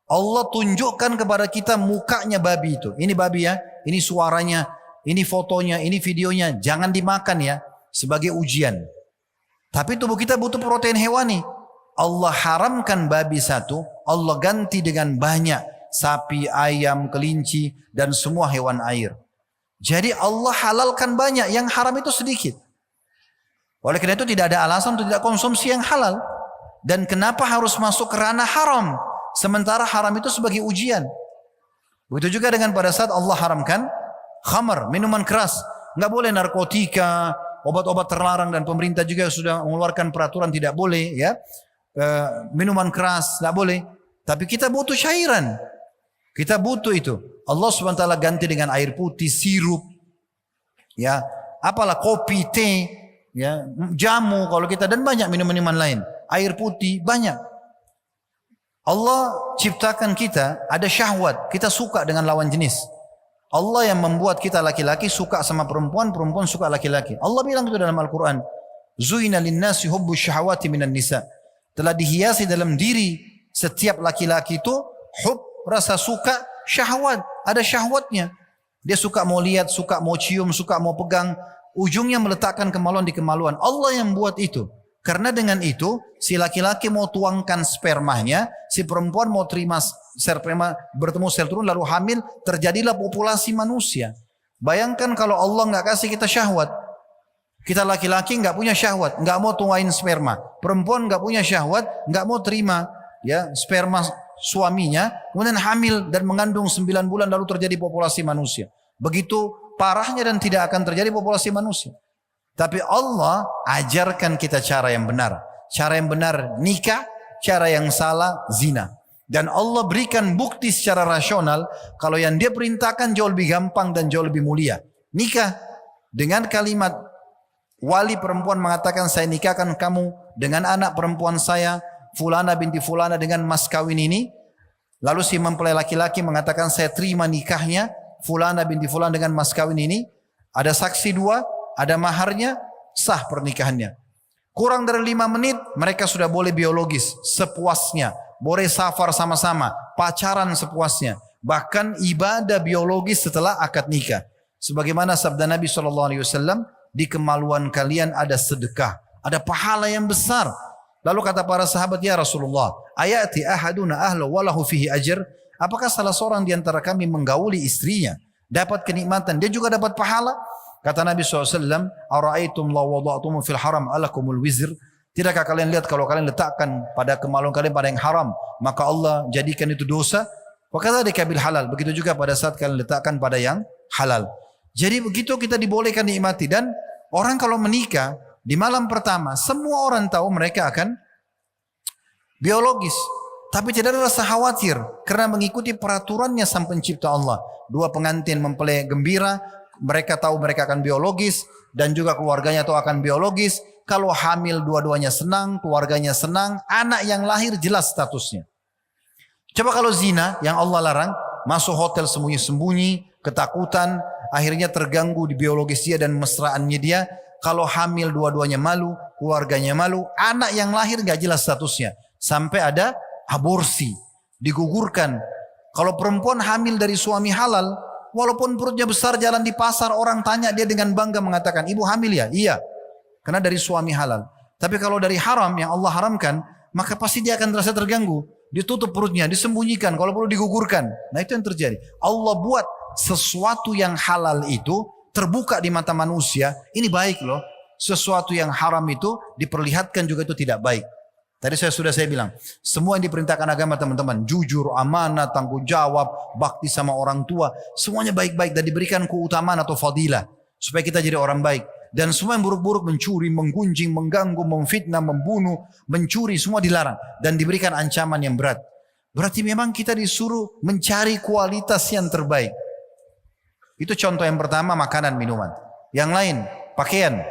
Allah tunjukkan kepada kita mukanya babi itu. Ini babi ya, ini suaranya, ini fotonya, ini videonya. Jangan dimakan ya, sebagai ujian. Tapi tubuh kita butuh protein hewani. Allah haramkan babi satu, Allah ganti dengan banyak. Sapi, ayam, kelinci, dan semua hewan air. Jadi Allah halalkan banyak, yang haram itu sedikit. Oleh karena itu tidak ada alasan untuk tidak konsumsi yang halal. Dan kenapa harus masuk ke ranah haram? Sementara haram itu sebagai ujian. Begitu juga dengan pada saat Allah haramkan khamar, minuman keras. Nggak boleh narkotika, obat-obat terlarang dan pemerintah juga sudah mengeluarkan peraturan tidak boleh ya. Minuman keras nggak boleh. Tapi kita butuh cairan. Kita butuh itu. Allah SWT ganti dengan air putih, sirup, ya, apalah kopi, teh, ya, jamu kalau kita dan banyak minuman-minuman lain. Air putih banyak. Allah ciptakan kita ada syahwat, kita suka dengan lawan jenis. Allah yang membuat kita laki-laki suka sama perempuan, perempuan suka laki-laki. Allah bilang itu dalam Al-Quran. Zuina linnasi hubbu syahwati minan nisa. Telah dihiasi dalam diri setiap laki-laki itu rasa suka syahwat, ada syahwatnya. Dia suka mau lihat, suka mau cium, suka mau pegang, ujungnya meletakkan kemaluan di kemaluan. Allah yang buat itu. Karena dengan itu si laki-laki mau tuangkan spermanya, si perempuan mau terima sperma bertemu sel telur lalu hamil, terjadilah populasi manusia. Bayangkan kalau Allah nggak kasih kita syahwat. Kita laki-laki nggak punya syahwat, nggak mau tuain sperma. Perempuan nggak punya syahwat, nggak mau terima ya sperma suaminya, kemudian hamil dan mengandung 9 bulan lalu terjadi populasi manusia. Begitu parahnya dan tidak akan terjadi populasi manusia. Tapi Allah ajarkan kita cara yang benar. Cara yang benar nikah, cara yang salah zina. Dan Allah berikan bukti secara rasional kalau yang dia perintahkan jauh lebih gampang dan jauh lebih mulia. Nikah dengan kalimat wali perempuan mengatakan saya nikahkan kamu dengan anak perempuan saya Fulana binti Fulana dengan mas kawin ini. Lalu si mempelai laki-laki mengatakan saya terima nikahnya Fulana binti Fulana dengan mas kawin ini. Ada saksi 2, ada maharnya, sah pernikahannya. Kurang dari 5 menit mereka sudah boleh biologis sepuasnya. Boleh safar sama-sama, pacaran sepuasnya. Bahkan ibadah biologis setelah akad nikah. Sebagaimana sabda Nabi SAW, di kemaluan kalian ada sedekah. Ada pahala yang besar. Lalu kata para sahabat, ya Rasulullah, ayati ahaduna ahlu walahu fihi ajr. Apakah salah seorang di antara kami menggauli istrinya, dapat kenikmatan, dia juga dapat pahala? Kata Nabi SAW, ara'aitum la wada'tumu fil haram alakumul wizr. Tidakkah kalian lihat kalau kalian letakkan pada kemaluan kalian pada yang haram, maka Allah jadikan itu dosa? Wa kadzalika bil halal. Begitu juga pada saat kalian letakkan pada yang halal. Jadi begitu kita dibolehkan nikmati. Dan orang kalau menikah di malam pertama, semua orang tahu mereka akan biologis. Tapi tidak ada rasa khawatir karena mengikuti peraturannya sang pencipta Allah. 2 pengantin mempelai gembira, mereka tahu mereka akan biologis dan juga keluarganya tahu akan biologis. Kalau hamil dua-duanya senang, keluarganya senang, anak yang lahir jelas statusnya. Coba kalau zina yang Allah larang, masuk hotel sembunyi-sembunyi, ketakutan, akhirnya terganggu di biologis dia dan mesraannya dia. Kalau hamil dua-duanya malu, keluarganya malu, anak yang lahir gak jelas statusnya. Sampai ada aborsi, digugurkan. Kalau perempuan hamil dari suami halal, walaupun perutnya besar jalan di pasar, orang tanya dia dengan bangga mengatakan, ibu hamil ya? Iya. Karena dari suami halal. Tapi kalau dari haram yang Allah haramkan, maka pasti dia akan terasa terganggu. Ditutup perutnya, disembunyikan, kalau perlu digugurkan. Nah itu yang terjadi. Allah buat sesuatu yang halal itu terbuka di mata manusia. Ini baik loh. Sesuatu yang haram itu diperlihatkan juga itu tidak baik. Tadi sudah saya bilang, semua yang diperintahkan agama teman-teman, jujur, amanah, tanggung jawab, bakti sama orang tua, semuanya baik-baik dan diberikan keutamaan atau fadilah supaya kita jadi orang baik. Dan semua yang buruk-buruk, mencuri, menggunjing, mengganggu, memfitnah, membunuh, mencuri, semua dilarang. Dan diberikan ancaman yang berat. Berarti memang kita disuruh mencari kualitas yang terbaik. Itu contoh yang pertama, makanan, minuman. Yang lain, pakaian.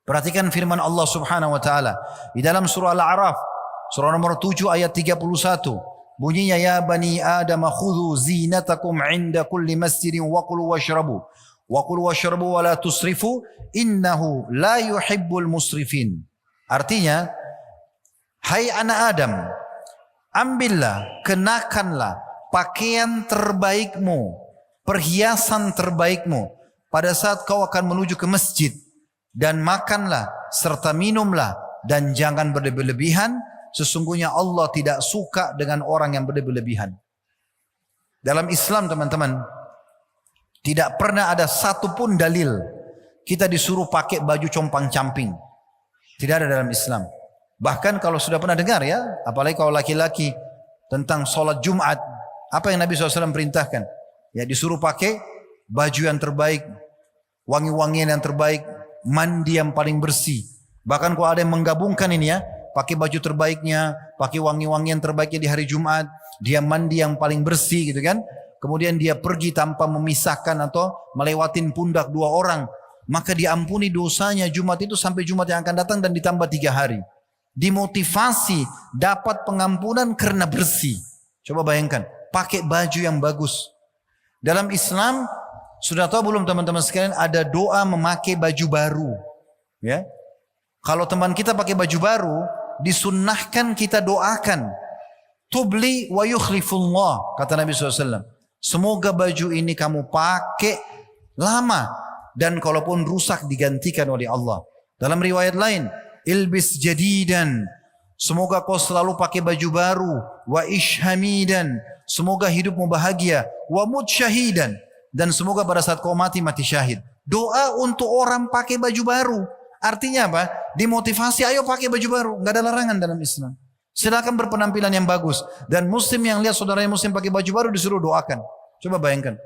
Perhatikan firman Allah subhanahu wa ta'ala. Di dalam surah Al-A'raf, surah nomor 7 ayat 31. Bunyinya, ya bani Adam khudhu zinatakum inda kulli masjidin wa kulu washrabu. Wa kulu washrabu wa la tusrifu innahu la yuhibbul musrifin. Artinya, hai anak Adam, ambillah, kenakanlah pakaian terbaikmu, perhiasan terbaikmu pada saat kau akan menuju ke masjid, dan makanlah serta minumlah dan jangan berlebih-lebihan. Sesungguhnya Allah tidak suka dengan orang yang berlebih-lebihan. Dalam Islam teman-teman, tidak pernah ada satupun dalil kita disuruh pakai baju compang-camping. Tidak ada dalam Islam. Bahkan kalau sudah pernah dengar ya, apalagi kalau laki-laki tentang sholat Jumat, apa yang Nabi SAW perintahkan? Ya disuruh pakai baju yang terbaik, wangi-wangian yang terbaik, mandi yang paling bersih. Bahkan kalau ada yang menggabungkan ini ya, pakai baju terbaiknya, pakai wangi-wangian terbaiknya di hari Jumat, dia mandi yang paling bersih gitu kan. Kemudian dia pergi tanpa memisahkan atau melewatin pundak 2 orang. Maka diampuni dosanya Jumat itu sampai Jumat yang akan datang dan ditambah 3 hari. Dimotivasi dapat pengampunan karena bersih. Coba bayangkan, pakai baju yang bagus. Dalam Islam, sudah tahu belum teman-teman sekalian, ada doa memakai baju baru. Ya, kalau teman kita pakai baju baru, disunnahkan kita doakan. Tubli wa yukhlifullah, kata Nabi SAW. Semoga baju ini kamu pakai lama dan kalaupun rusak digantikan oleh Allah. Dalam riwayat lain, ilbis jadidan, Semoga kau selalu pakai baju baru. Wa ish hamidan. Semoga hidupmu bahagia. Wa mut syahidan. Dan semoga pada saat kau mati, mati syahid. Doa untuk orang pakai baju baru. Artinya apa? Dimotivasi, ayo pakai baju baru. Nggak ada larangan dalam Islam. Silakan berpenampilan yang bagus. Dan muslim yang lihat saudaranya muslim pakai baju baru disuruh doakan. Coba bayangkan.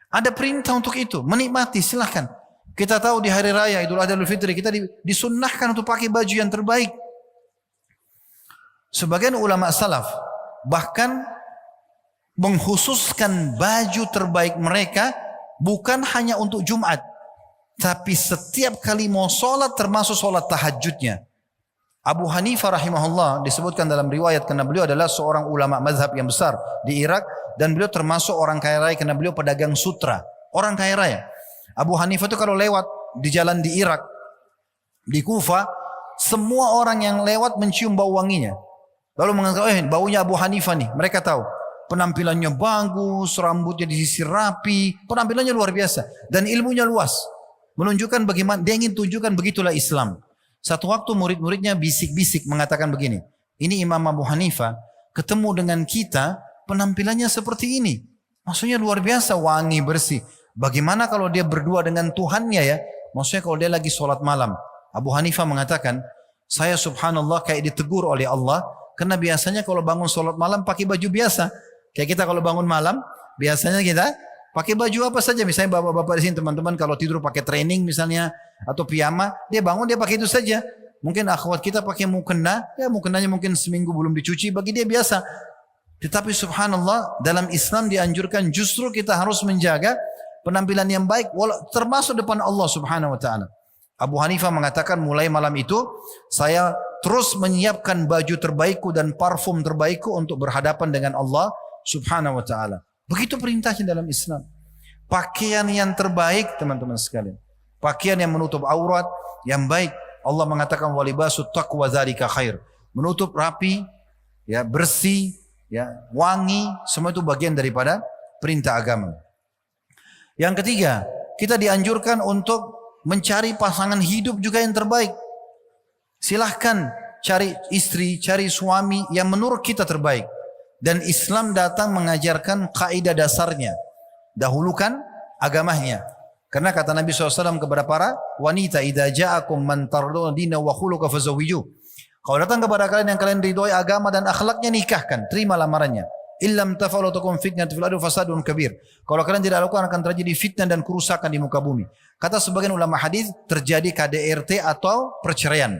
Ada perintah untuk itu. Menikmati, silakan. Kita tahu di hari raya Idul Adha Idul Fitri kita disunnahkan untuk pakai baju yang terbaik. Sebagian ulama salaf bahkan mengkhususkan baju terbaik mereka bukan hanya untuk Jumat, tapi setiap kali mau sholat termasuk sholat tahajudnya. Abu Hanifah rahimahullah disebutkan dalam riwayat karena beliau adalah seorang ulama mazhab yang besar di Irak dan beliau termasuk orang kaya raya karena beliau pedagang sutra, orang kaya raya. Abu Hanifah itu kalau lewat di jalan di Irak, di Kufa, semua orang yang lewat mencium bau wanginya. Lalu mengatakan, baunya Abu Hanifah nih. Mereka tahu penampilannya bagus, rambutnya disisir rapi, penampilannya luar biasa dan ilmunya luas. Menunjukkan bagaimana dia ingin tunjukkan begitulah Islam. Satu waktu murid-muridnya bisik-bisik mengatakan begini, ini Imam Abu Hanifah ketemu dengan kita penampilannya seperti ini. Maksudnya luar biasa, wangi, bersih. Bagaimana kalau dia berdua dengan Tuhannya ya? Maksudnya kalau dia lagi sholat malam. Abu Hanifah mengatakan, saya subhanallah kayak ditegur oleh Allah. Karena biasanya kalau bangun sholat malam pakai baju biasa. Kayak kita kalau bangun malam, biasanya kita pakai baju apa saja. Misalnya bapak-bapak di sini teman-teman kalau tidur pakai training misalnya. Atau piyama, dia bangun dia pakai itu saja. Mungkin akhwat kita pakai mukena, ya mukenanya mungkin seminggu belum dicuci, bagi dia biasa. Tetapi subhanallah dalam Islam dianjurkan justru kita harus menjaga penampilan yang baik termasuk depan Allah subhanahu wa ta'ala. Abu Hanifah mengatakan mulai malam itu saya terus menyiapkan baju terbaikku dan parfum terbaikku untuk berhadapan dengan Allah subhanahu wa ta'ala. Begitu perintahnya dalam Islam. Pakaian yang terbaik teman-teman sekalian. Pakaian yang menutup aurat yang baik. Allah mengatakan walibasut taqwa dzalika khair. Menutup rapi, ya bersih, ya wangi, semua itu bagian daripada perintah agama. Yang ketiga, kita dianjurkan untuk mencari pasangan hidup juga yang terbaik. Silahkan cari istri, cari suami yang menurut kita terbaik. Dan Islam datang mengajarkan kaidah dasarnya. Dahulukan agamanya. Karena kata Nabi SAW kepada para wanita, idza ja'akum man tardawna dinahu wa khuluquhu fazawwiju. Kalau datang kepada kalian yang kalian ridhoi agama dan akhlaknya, nikahkan, terima lamarannya. Illam taf'alu takum fitnatun fil ardi fasadun kabir. Kalau kalian tidak lakukan akan terjadi fitnah dan kerusakan di muka bumi. Kata sebagian ulama hadis terjadi KDRT atau perceraian.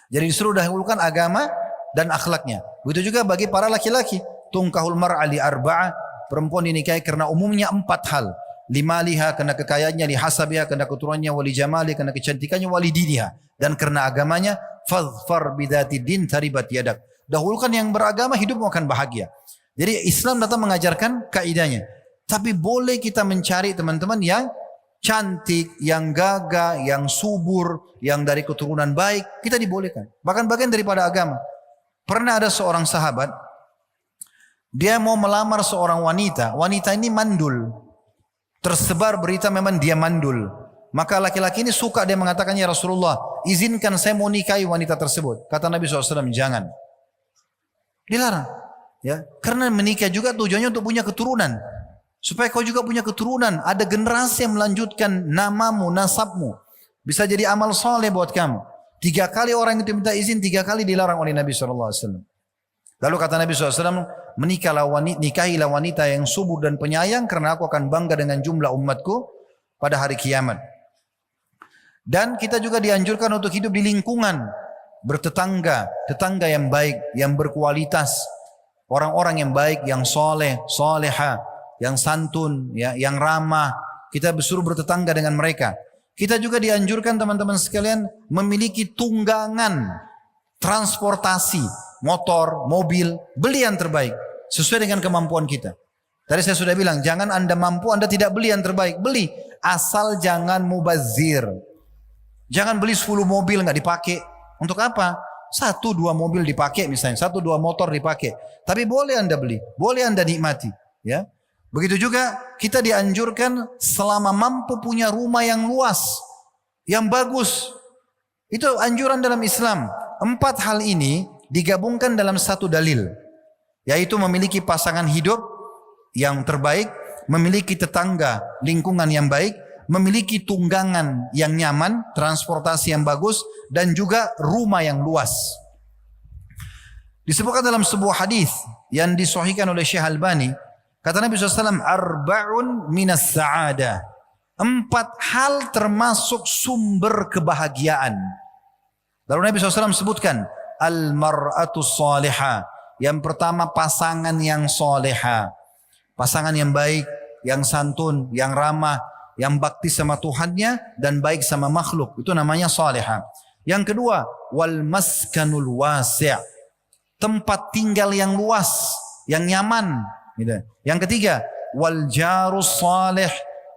Jadi disuruh dahulukan agama dan akhlaknya. Begitu juga bagi para laki-laki, tungkahul mar'a li arba'ah, perempuan dinikahi karena umumnya 4 hal. Limaliha karena kekayaannya, lihasabiha karena keturunannya, wali jamali karena kecantikannya, wali diniha dan karena agamanya. Fadhfar bidati din taribat yadak. Dahulukan yang beragama, hidupmu akan bahagia. Jadi Islam datang mengajarkan kaidahnya. Tapi boleh kita mencari teman-teman yang cantik, yang gagah, yang subur, yang dari keturunan baik, kita dibolehkan. Bahkan bagian daripada agama. Pernah ada seorang sahabat, dia mau melamar seorang wanita. Wanita ini mandul. Tersebar berita memang dia mandul. Maka laki-laki ini suka, dia mengatakan, ya Rasulullah, izinkan saya mau nikahi wanita tersebut. Kata Nabi SAW, jangan. Dilarang. Ya, karena menikah juga tujuannya untuk punya keturunan. Supaya kau juga punya keturunan. Ada generasi yang melanjutkan namamu, nasabmu. Bisa jadi amal soleh buat kamu. 3 kali orang itu minta izin, 3 kali dilarang oleh Nabi SAW. Lalu kata Nabi SAW, nikahilah wanita yang subur dan penyayang karena aku akan bangga dengan jumlah umatku pada hari kiamat. Dan kita juga dianjurkan untuk hidup di lingkungan bertetangga, tetangga yang baik, yang berkualitas, orang-orang yang baik, yang soleh, soleha, yang santun, ya, yang ramah. Kita disuruh bertetangga dengan mereka. Kita juga dianjurkan teman-teman sekalian memiliki tunggangan transportasi, motor, mobil, beli yang terbaik sesuai dengan kemampuan kita. Tadi saya sudah bilang, jangan Anda mampu, Anda tidak beli yang terbaik, beli asal jangan mubazir. Jangan beli 10 mobil nggak dipakai. Untuk apa? 1-2 mobil dipakai misalnya, 1-2 motor dipakai. Tapi boleh Anda beli, boleh Anda nikmati, ya. Begitu juga kita dianjurkan selama mampu punya rumah yang luas, yang bagus. Itu anjuran dalam Islam. empat hal ini digabungkan dalam satu dalil, yaitu memiliki pasangan hidup yang terbaik, memiliki tetangga lingkungan yang baik, memiliki tunggangan yang nyaman, transportasi yang bagus, dan juga rumah yang luas. Disebutkan dalam sebuah hadis yang disahihkan oleh Syekh Albani, kata Nabi SAW, arba'un minas sa'adah. 4 hal termasuk sumber kebahagiaan. Lalu Nabi SAW sebutkan, al-mar'atu salihah. Yang pertama, pasangan yang salihah. Pasangan yang baik, yang santun, yang ramah, yang bakti sama Tuhannya dan baik sama makhluk. Itu namanya salihah. Yang kedua, wal maskanul wasi'. Tempat tinggal yang luas, yang nyaman. Gitu. Yang ketiga, wal jarus salih,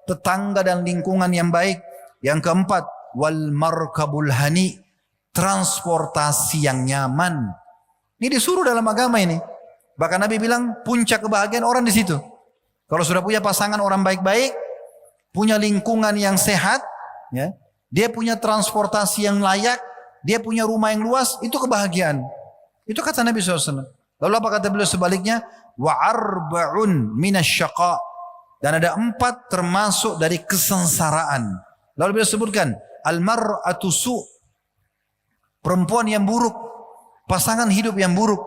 tetangga dan lingkungan yang baik. Yang keempat, wal markabul hani, transportasi yang nyaman. Ini disuruh dalam agama ini. Bahkan Nabi bilang puncak kebahagiaan orang di situ. Kalau sudah punya pasangan orang baik-baik, punya lingkungan yang sehat, ya, dia punya transportasi yang layak, dia punya rumah yang luas, itu kebahagiaan. Itu kata Nabi SAW. Lalu apa kata beliau sebaliknya? Wa arba'un minasyaqa. Dan ada 4 termasuk dari kesengsaraan. Lalu beliau sebutkan, al-mar'atu su', perempuan yang buruk, pasangan hidup yang buruk,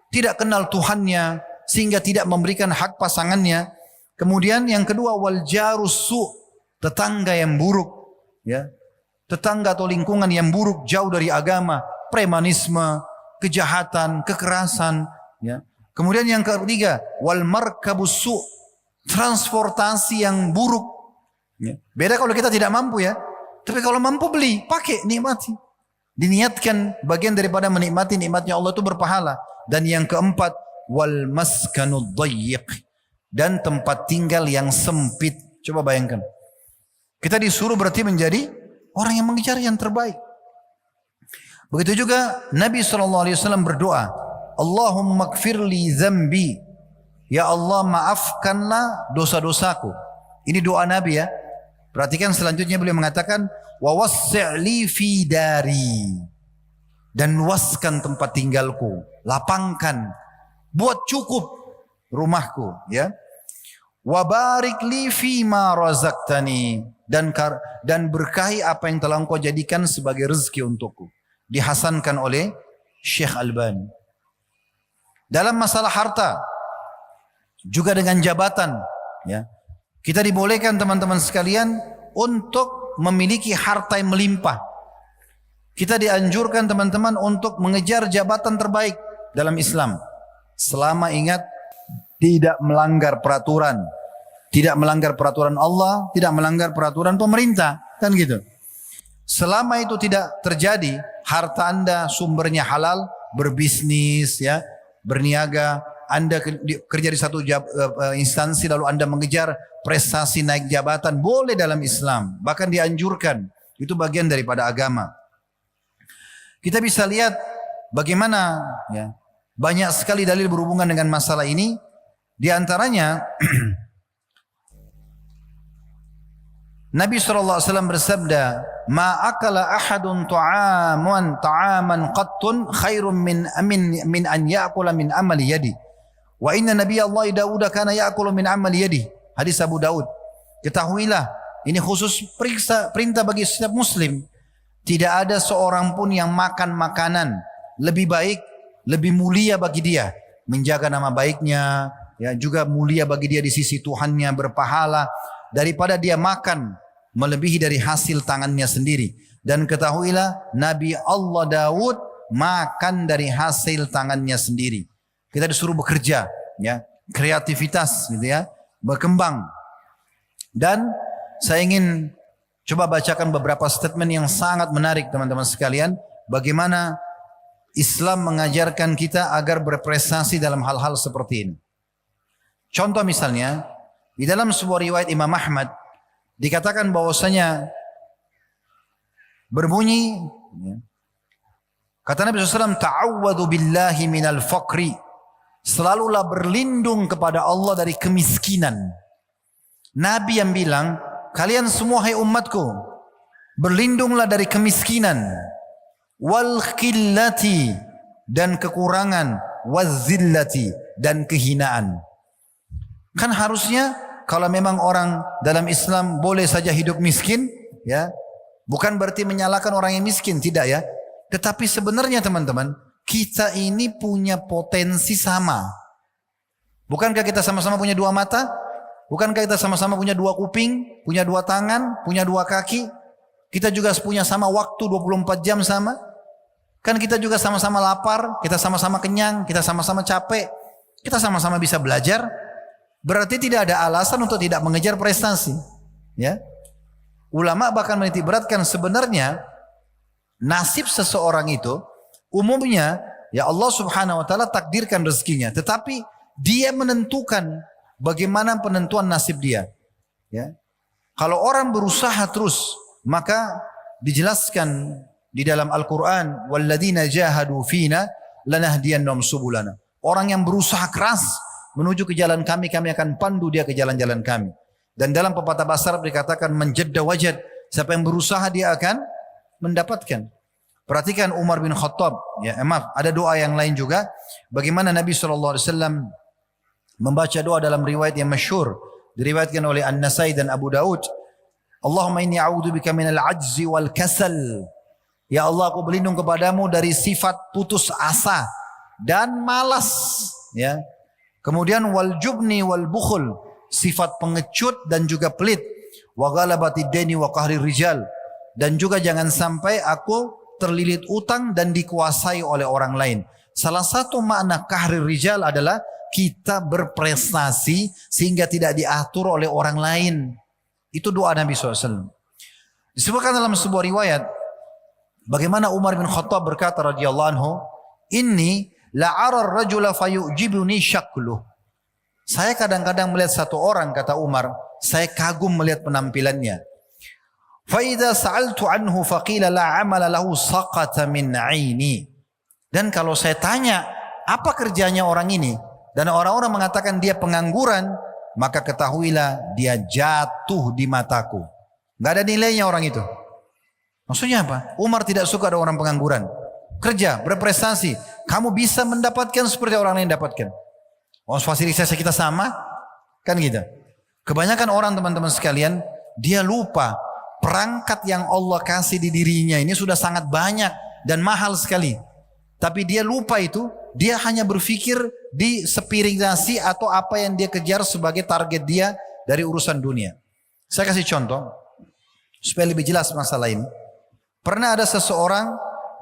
tidak kenal Tuhannya sehingga tidak memberikan hak pasangannya. Kemudian yang kedua, wal jarus su', tetangga yang buruk, ya. Tetangga atau lingkungan yang buruk, jauh dari agama, premanisme, kejahatan, kekerasan, ya. Kemudian yang ketiga, wal markabus su', transportasi yang buruk, ya. Beda kalau kita tidak mampu, ya. Tapi kalau mampu beli, pakai, nikmati. Diniatkan bagian daripada menikmati nikmatnya Allah itu berpahala. Dan yang keempat, wal maskanud dayyiq, dan tempat tinggal yang sempit. Coba bayangkan. Kita disuruh berarti menjadi orang yang mengejar yang terbaik. Begitu juga Nabi SAW berdoa, Allahumma gfirli zambi, ya Allah maafkanlah dosa-dosaku. Ini doa Nabi, ya. Perhatikan selanjutnya beliau mengatakan, wa wassi'li fi dari, dan luaskan tempat tinggalku, lapangkan, buat cukup rumahku, ya. Wa barik li fi ma razaqtani, dan berkahi apa yang telah Engkau jadikan sebagai rezeki untukku. Dihasankan oleh Syekh Albani. Dalam masalah harta, juga dengan jabatan, ya, kita dibolehkan teman-teman sekalian untuk memiliki harta yang melimpah. Kita dianjurkan teman-teman untuk mengejar jabatan terbaik dalam Islam, selama ingat tidak melanggar peraturan, tidak melanggar peraturan Allah, tidak melanggar peraturan pemerintah, kan gitu. Selama itu tidak terjadi, harta Anda sumbernya halal, berbisnis, ya, berniaga, Anda kerja di satu instansi lalu Anda mengejar prestasi naik jabatan, boleh dalam Islam, bahkan dianjurkan. Itu bagian daripada agama. Kita bisa lihat bagaimana, ya, banyak sekali dalil berhubungan dengan masalah ini. Di antaranya Nabi SAW bersabda, ma akala ahadun ta'aman qattun khairun min an ya'kula min amali yadi. Wa inna Nabi Allah Daud kana ya'kulu min amali yadi. Hadis Abu Daud. Ketahuilah, ini khusus perintah bagi setiap muslim. Tidak ada seorang pun yang makan makanan lebih baik, lebih mulia bagi dia, menjaga nama baiknya, ya, juga mulia bagi dia di sisi Tuhannya, berpahala, daripada dia makan melebihi dari hasil tangannya sendiri. Dan ketahuilah, Nabi Allah Daud makan dari hasil tangannya sendiri. Kita disuruh bekerja, ya, kreativitas, gitu ya, berkembang. Dan saya ingin coba bacakan beberapa statement yang sangat menarik teman-teman sekalian, bagaimana Islam mengajarkan kita agar berprestasi dalam hal-hal seperti ini. Contoh misalnya, di dalam sebuah riwayat Imam Ahmad dikatakan bahwasanya berbunyi, ya, kata Nabi SAW, ta'awwadu billahi minal faqri, selalulah berlindung kepada Allah dari kemiskinan. Nabi yang bilang, kalian semua hai umatku, berlindunglah dari kemiskinan. wal khillati, dan kekurangan, wazillati, dan kehinaan. Kan harusnya kalau memang orang dalam Islam boleh saja hidup miskin, ya, bukan berarti menyalahkan orang yang miskin, tidak ya. Tetapi sebenarnya teman-teman, kita ini punya potensi sama. Bukankah kita sama-sama punya dua mata? Bukankah kita sama-sama punya dua kuping, punya dua tangan, punya dua kaki? Kita juga punya sama waktu 24 jam sama. Kan kita juga sama-sama lapar, kita sama-sama kenyang, kita sama-sama capek, kita sama-sama bisa belajar. Berarti tidak ada alasan untuk tidak mengejar prestasi. Ya, ulama bahkan menitik beratkan sebenarnya nasib seseorang itu umumnya ya Allah Subhanahu Wa Taala takdirkan rezekinya, tetapi dia menentukan bagaimana penentuan nasib dia. Ya, kalau orang berusaha terus, maka dijelaskan di dalam Al-Quran, walladzina jahadu fina lanahdiyannahum subulana. Orang yang berusaha keras menuju ke jalan kami, kami akan pandu dia ke jalan-jalan kami. Dan dalam pepatah bahasa Arab dikatakan menjadda wajad, siapa yang berusaha dia akan mendapatkan. Perhatikan Umar bin Khattab, ya maaf, ada doa yang lain juga. Bagaimana Nabi SAW membaca doa dalam riwayat yang masyhur, diriwayatkan oleh An-Nasai dan Abu Daud. Allahumma inni a'udzubika minal ajzi wal kasal. Ya Allah, aku berlindung kepadamu dari sifat putus asa dan malas, ya. Kemudian wal jubni wal bukhul, sifat pengecut dan juga pelit. Wa ghalabati daini wa qahri rijal, dan juga jangan sampai aku terlilit utang dan dikuasai oleh orang lain. Salah satu makna qahri rijal adalah kita berprestasi sehingga tidak diatur oleh orang lain. Itu doa Nabi SAW. Disebutkan dalam sebuah riwayat bagaimana Umar bin Khattab berkata radhiyallahu anhu, inni la'ara ar-rajula fayu'jibuni syakluh. Saya kadang-kadang melihat satu orang, kata Umar, saya kagum melihat penampilannya. Fa idza sa'altu anhu faqila la 'amala lahu saqata min 'aini. Dan kalau saya tanya apa kerjanya orang ini, dan orang-orang mengatakan dia pengangguran, maka ketahuilah dia jatuh di mataku. Gak ada nilainya orang itu. Maksudnya apa? Umar tidak suka ada orang pengangguran. Kerja, berprestasi. Kamu bisa mendapatkan seperti orang lain dapatkan. Oh, fasilitas kita sama? Kan gitu. Kebanyakan orang teman-teman sekalian, dia lupa perangkat yang Allah kasih di dirinya ini sudah sangat banyak dan mahal sekali. Tapi dia lupa itu. Dia hanya berpikir di sepiring nasi atau apa yang dia kejar sebagai target dia dari urusan dunia. Saya kasih contoh supaya lebih jelas masalah ini. Pernah ada seseorang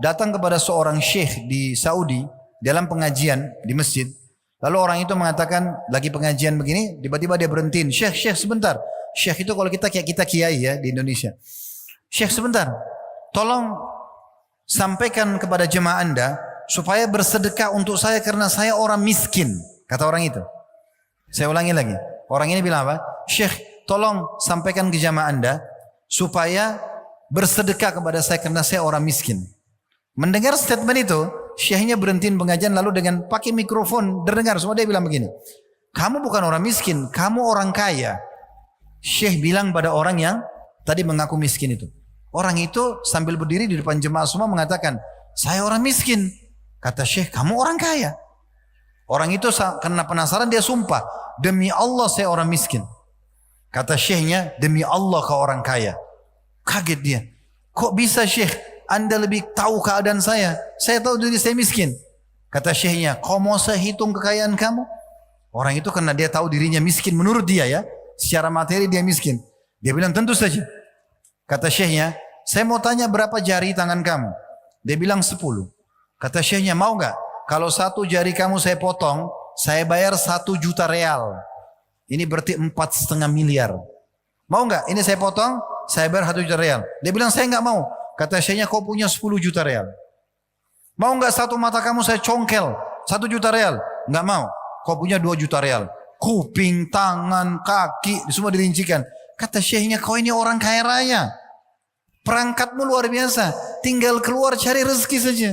datang kepada seorang syekh di Saudi dalam pengajian di masjid. Lalu orang itu mengatakan lagi pengajian begini, tiba-tiba dia berhentiin. Syekh sebentar. Syekh itu kalau kita kiai ya di Indonesia. Syekh sebentar. Tolong sampaikan kepada jemaah Anda supaya bersedekah untuk saya karena saya orang miskin, kata orang itu. Saya ulangi lagi. Orang ini bilang apa? Syekh, tolong sampaikan ke jamaah Anda supaya bersedekah kepada saya karena saya orang miskin. Mendengar statement itu, syekhnya berhentiin pengajian lalu dengan pakai mikrofon terdengar semua dia bilang begini. Kamu bukan orang miskin, kamu orang kaya. Syekh bilang pada orang yang tadi mengaku miskin itu. Orang itu sambil berdiri di depan jemaah semua mengatakan, saya orang miskin. Kata Syekh, kamu orang kaya. Orang itu karena penasaran dia sumpah, demi Allah saya orang miskin. Kata Syekhnya, demi Allah kau orang kaya. Kaget dia. Kok bisa Syekh? Anda lebih tahu keadaan saya. Saya tahu diri saya miskin. Kata Syekhnya, kau mau saya hitung kekayaan kamu? Orang itu karena dia tahu dirinya miskin menurut dia ya. Secara materi dia miskin. Dia bilang tentu saja. Kata Syekhnya, saya mau tanya berapa jari tangan kamu? Dia bilang 10. Kata Syekhnya, mau gak? Kalau satu jari kamu saya potong, saya bayar 1 juta real. Ini berarti 4,5 miliar. Mau gak? Ini saya potong, saya bayar 1 juta real. Dia bilang saya gak mau. Kata Syekhnya, kau punya 10 juta real. Mau gak satu mata kamu saya congkel 1 juta real? Gak mau. Kau punya 2 juta real. Kuping, tangan, kaki, semua dirincikan. Kata Syekhnya, kau ini orang kaya raya. Perangkatmu luar biasa. Tinggal keluar cari rezeki saja.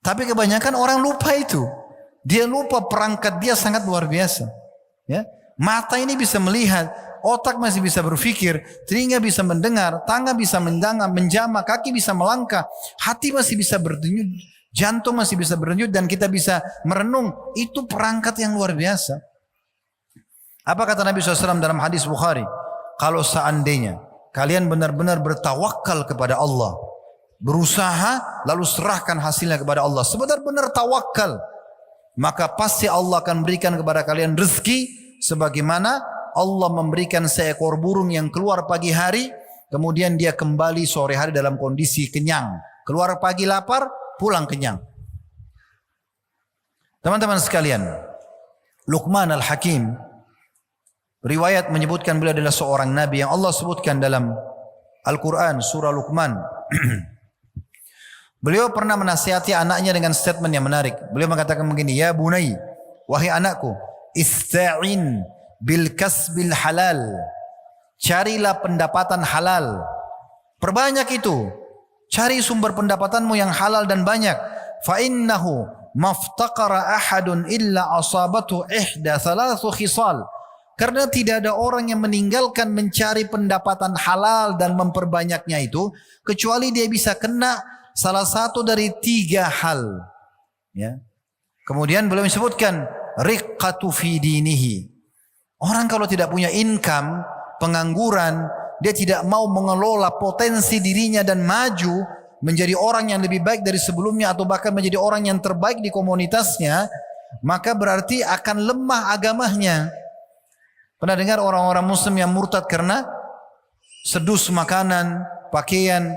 Tapi kebanyakan orang lupa itu. Dia lupa perangkat dia sangat luar biasa. Ya, mata ini bisa melihat, otak masih bisa berpikir, telinga bisa mendengar, tangan bisa menjama, kaki bisa melangkah, hati masih bisa berdenyut, jantung masih bisa berdenyut, dan kita bisa merenung. Itu perangkat yang luar biasa. Apa kata Nabi SAW dalam hadis Bukhari? Kalau seandainya kalian benar-benar bertawakal kepada Allah, berusaha lalu serahkan hasilnya kepada Allah, sebenar-benar tawakal, maka pasti Allah akan berikan kepada kalian rezeki sebagaimana Allah memberikan seekor burung yang keluar pagi hari, kemudian dia kembali sore hari dalam kondisi kenyang. Keluar pagi lapar, pulang kenyang. Teman-teman sekalian, Luqman Al-Hakim, riwayat menyebutkan beliau adalah seorang nabi yang Allah sebutkan dalam Al-Quran surah Luqman. Beliau pernah menasihati anaknya dengan statement yang menarik. Beliau mengatakan begini, ya bunai, wahai anakku, ista'in bil kasbil halal. Carilah pendapatan halal. Perbanyak itu. Cari sumber pendapatanmu yang halal dan banyak. Fa innahu maftaqara ahadun illa asabatu ihda thalathu khisal. Karena tidak ada orang yang meninggalkan mencari pendapatan halal dan memperbanyaknya itu, kecuali dia bisa kena salah satu dari 3 hal. Ya. Kemudian beliau menyebutkan riqqatu fi dinihi. Orang kalau tidak punya income, pengangguran, dia tidak mau mengelola potensi dirinya dan maju menjadi orang yang lebih baik dari sebelumnya atau bahkan menjadi orang yang terbaik di komunitasnya, maka berarti akan lemah agamanya. Pernah dengar orang-orang muslim yang murtad karena sedus makanan, pakaian,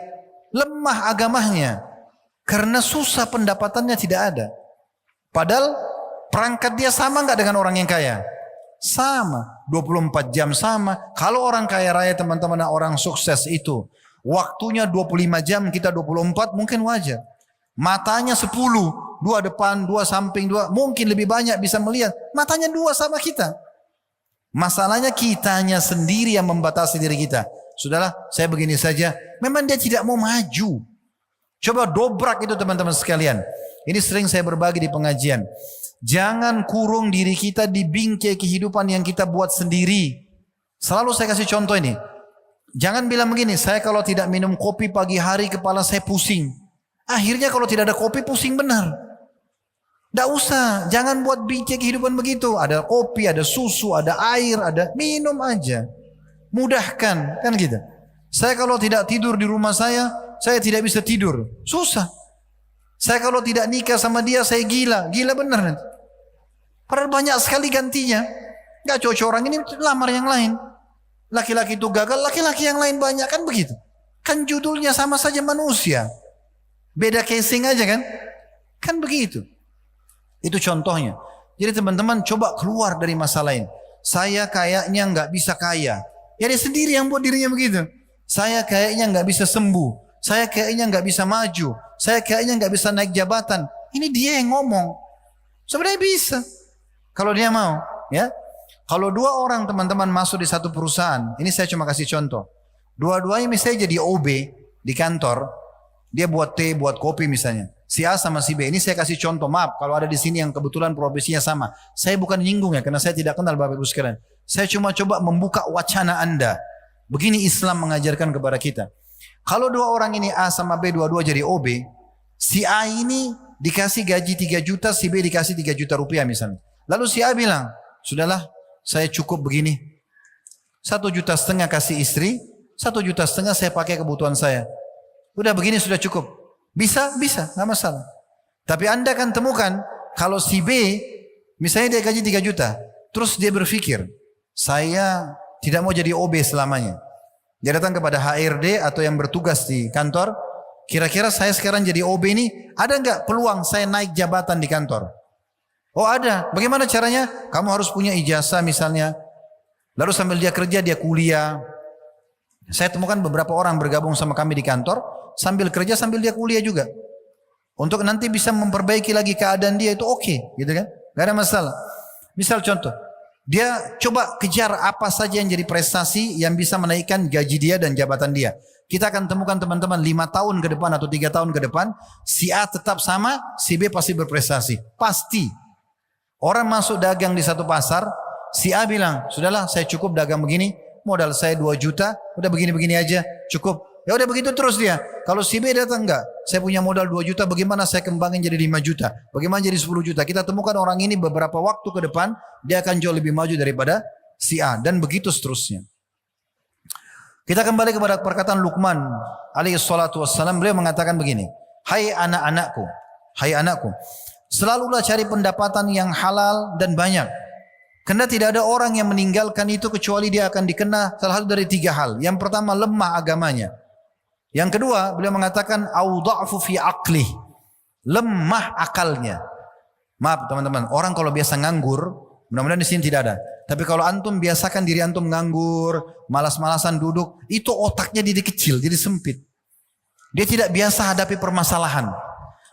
lemah agamanya karena susah pendapatannya tidak ada. Padahal perangkat dia sama enggak dengan orang yang kaya? Sama, 24 jam sama. Kalau orang kaya raya teman-teman, orang sukses itu waktunya 25 jam, kita 24 mungkin wajar. Matanya 10, 2 depan, 2 samping, 2 mungkin lebih banyak bisa melihat. Matanya 2 sama kita. Masalahnya kitanya sendiri yang membatasi diri kita. Sudahlah, saya begini saja. Memang dia tidak mau maju. Coba dobrak itu teman-teman sekalian. Ini sering saya berbagi di pengajian. Jangan kurung diri kita di bingkai kehidupan yang kita buat sendiri. Selalu saya kasih contoh ini. Jangan bilang begini, saya kalau tidak minum kopi pagi hari kepala saya pusing. Akhirnya kalau tidak ada kopi pusing benar. Tidak usah, jangan buat bingkai kehidupan begitu. Ada kopi, ada susu, ada air, ada minum aja. Mudahkan, kan gitu. Saya kalau tidak tidur di rumah saya tidak bisa tidur. Susah. Saya kalau tidak nikah sama dia, saya gila. Gila benar nanti. Padahal banyak sekali gantinya. Gak cocok orang ini, lamar yang lain. Laki-laki itu gagal, laki-laki yang lain banyak, kan begitu. Kan judulnya sama saja manusia. Beda casing aja kan. Kan begitu. Itu contohnya. Jadi teman-teman coba keluar dari masalah ini. Saya kayaknya nggak bisa kaya. Ya dia sendiri yang buat dirinya begitu. Saya kayaknya nggak bisa sembuh. Saya kayaknya nggak bisa maju. Saya kayaknya nggak bisa naik jabatan. Ini dia yang ngomong. Sebenarnya bisa. Kalau dia mau. Ya. Kalau 2 orang teman-teman masuk di satu perusahaan. Ini saya cuma kasih contoh. Dua-duanya misalnya jadi OB di kantor. Dia buat teh, buat kopi misalnya. Si A sama si B. Ini saya kasih contoh. Maaf kalau ada di sini yang kebetulan profesinya sama. Saya bukan nyinggung ya, karena saya tidak kenal Bapak Ibu sekalian. Saya cuma coba membuka wacana Anda. Begini Islam mengajarkan kepada kita. Kalau 2 orang ini A sama B dua-dua jadi OB, si A ini dikasih gaji 3 juta, si B dikasih 3 juta rupiah misalnya. Lalu si A bilang, sudahlah saya cukup begini. 1,5 juta kasih istri, 1,5 juta saya pakai kebutuhan saya. Udah begini sudah cukup. Bisa, nggak masalah. Tapi Anda akan temukan kalau si B, misalnya dia gaji 3 juta, terus dia berpikir, saya tidak mau jadi OB selamanya. Dia datang kepada HRD atau yang bertugas di kantor, kira-kira saya sekarang jadi OB ini, ada nggak peluang saya naik jabatan di kantor? Oh ada. Bagaimana caranya? Kamu harus punya ijazah misalnya. Lalu sambil dia kerja, dia kuliah. Saya temukan beberapa orang bergabung sama kami di kantor, sambil kerja sambil dia kuliah juga. Untuk nanti bisa memperbaiki lagi keadaan dia itu oke, gitu kan? Gak ada masalah. Misal contoh, dia coba kejar apa saja yang jadi prestasi yang bisa menaikkan gaji dia dan jabatan dia. Kita akan temukan teman-teman 5 tahun ke depan atau 3 tahun ke depan, si A tetap sama, si B pasti berprestasi. Pasti. Orang masuk dagang di satu pasar, si A bilang, sudahlah saya cukup dagang begini, modal saya 2 juta, udah begini-begini aja, cukup. Ya udah begitu terus dia. Kalau si B datang enggak, saya punya modal 2 juta, bagaimana saya kembangin jadi 5 juta? Bagaimana jadi 10 juta? Kita temukan orang ini beberapa waktu ke depan, dia akan jauh lebih maju daripada si A. Dan begitu seterusnya. Kita kembali kepada perkataan Luqman alaihi salatu wassalam. Beliau mengatakan begini, hai anak-anakku, hai anakku, selalulah cari pendapatan yang halal dan banyak. Karena tidak ada orang yang meninggalkan itu kecuali dia akan dikena salah satu dari 3 hal. Yang pertama, lemah agamanya. Yang kedua, beliau mengatakan au dha'fu fi aqlih, lemah akalnya. Maaf teman-teman, orang kalau biasa nganggur, mudah-mudahan di sini tidak ada. Tapi kalau antum biasakan diri antum nganggur, malas-malasan duduk, itu otaknya jadi kecil, jadi sempit. Dia tidak biasa hadapi permasalahan.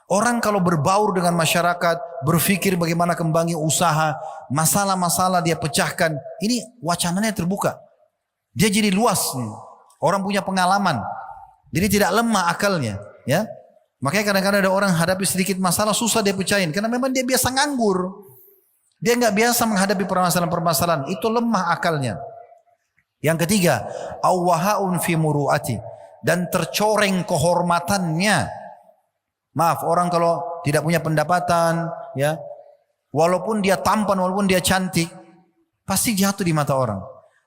Orang kalau berbaur dengan masyarakat, berpikir bagaimana kembangi usaha, masalah-masalah dia pecahkan, ini wacananya terbuka. Dia jadi luas nih. Orang punya pengalaman. Jadi tidak lemah akalnya, ya. Makanya kadang-kadang ada orang hadapi sedikit masalah susah dia pecahin karena memang dia biasa nganggur. Dia nggak biasa menghadapi permasalahan-permasalahan, itu lemah akalnya. Yang ketiga, awahaun fi muruati, dan tercoreng kehormatannya. Maaf, orang kalau tidak punya pendapatan, ya, walaupun dia tampan, walaupun dia cantik, pasti jatuh di mata orang.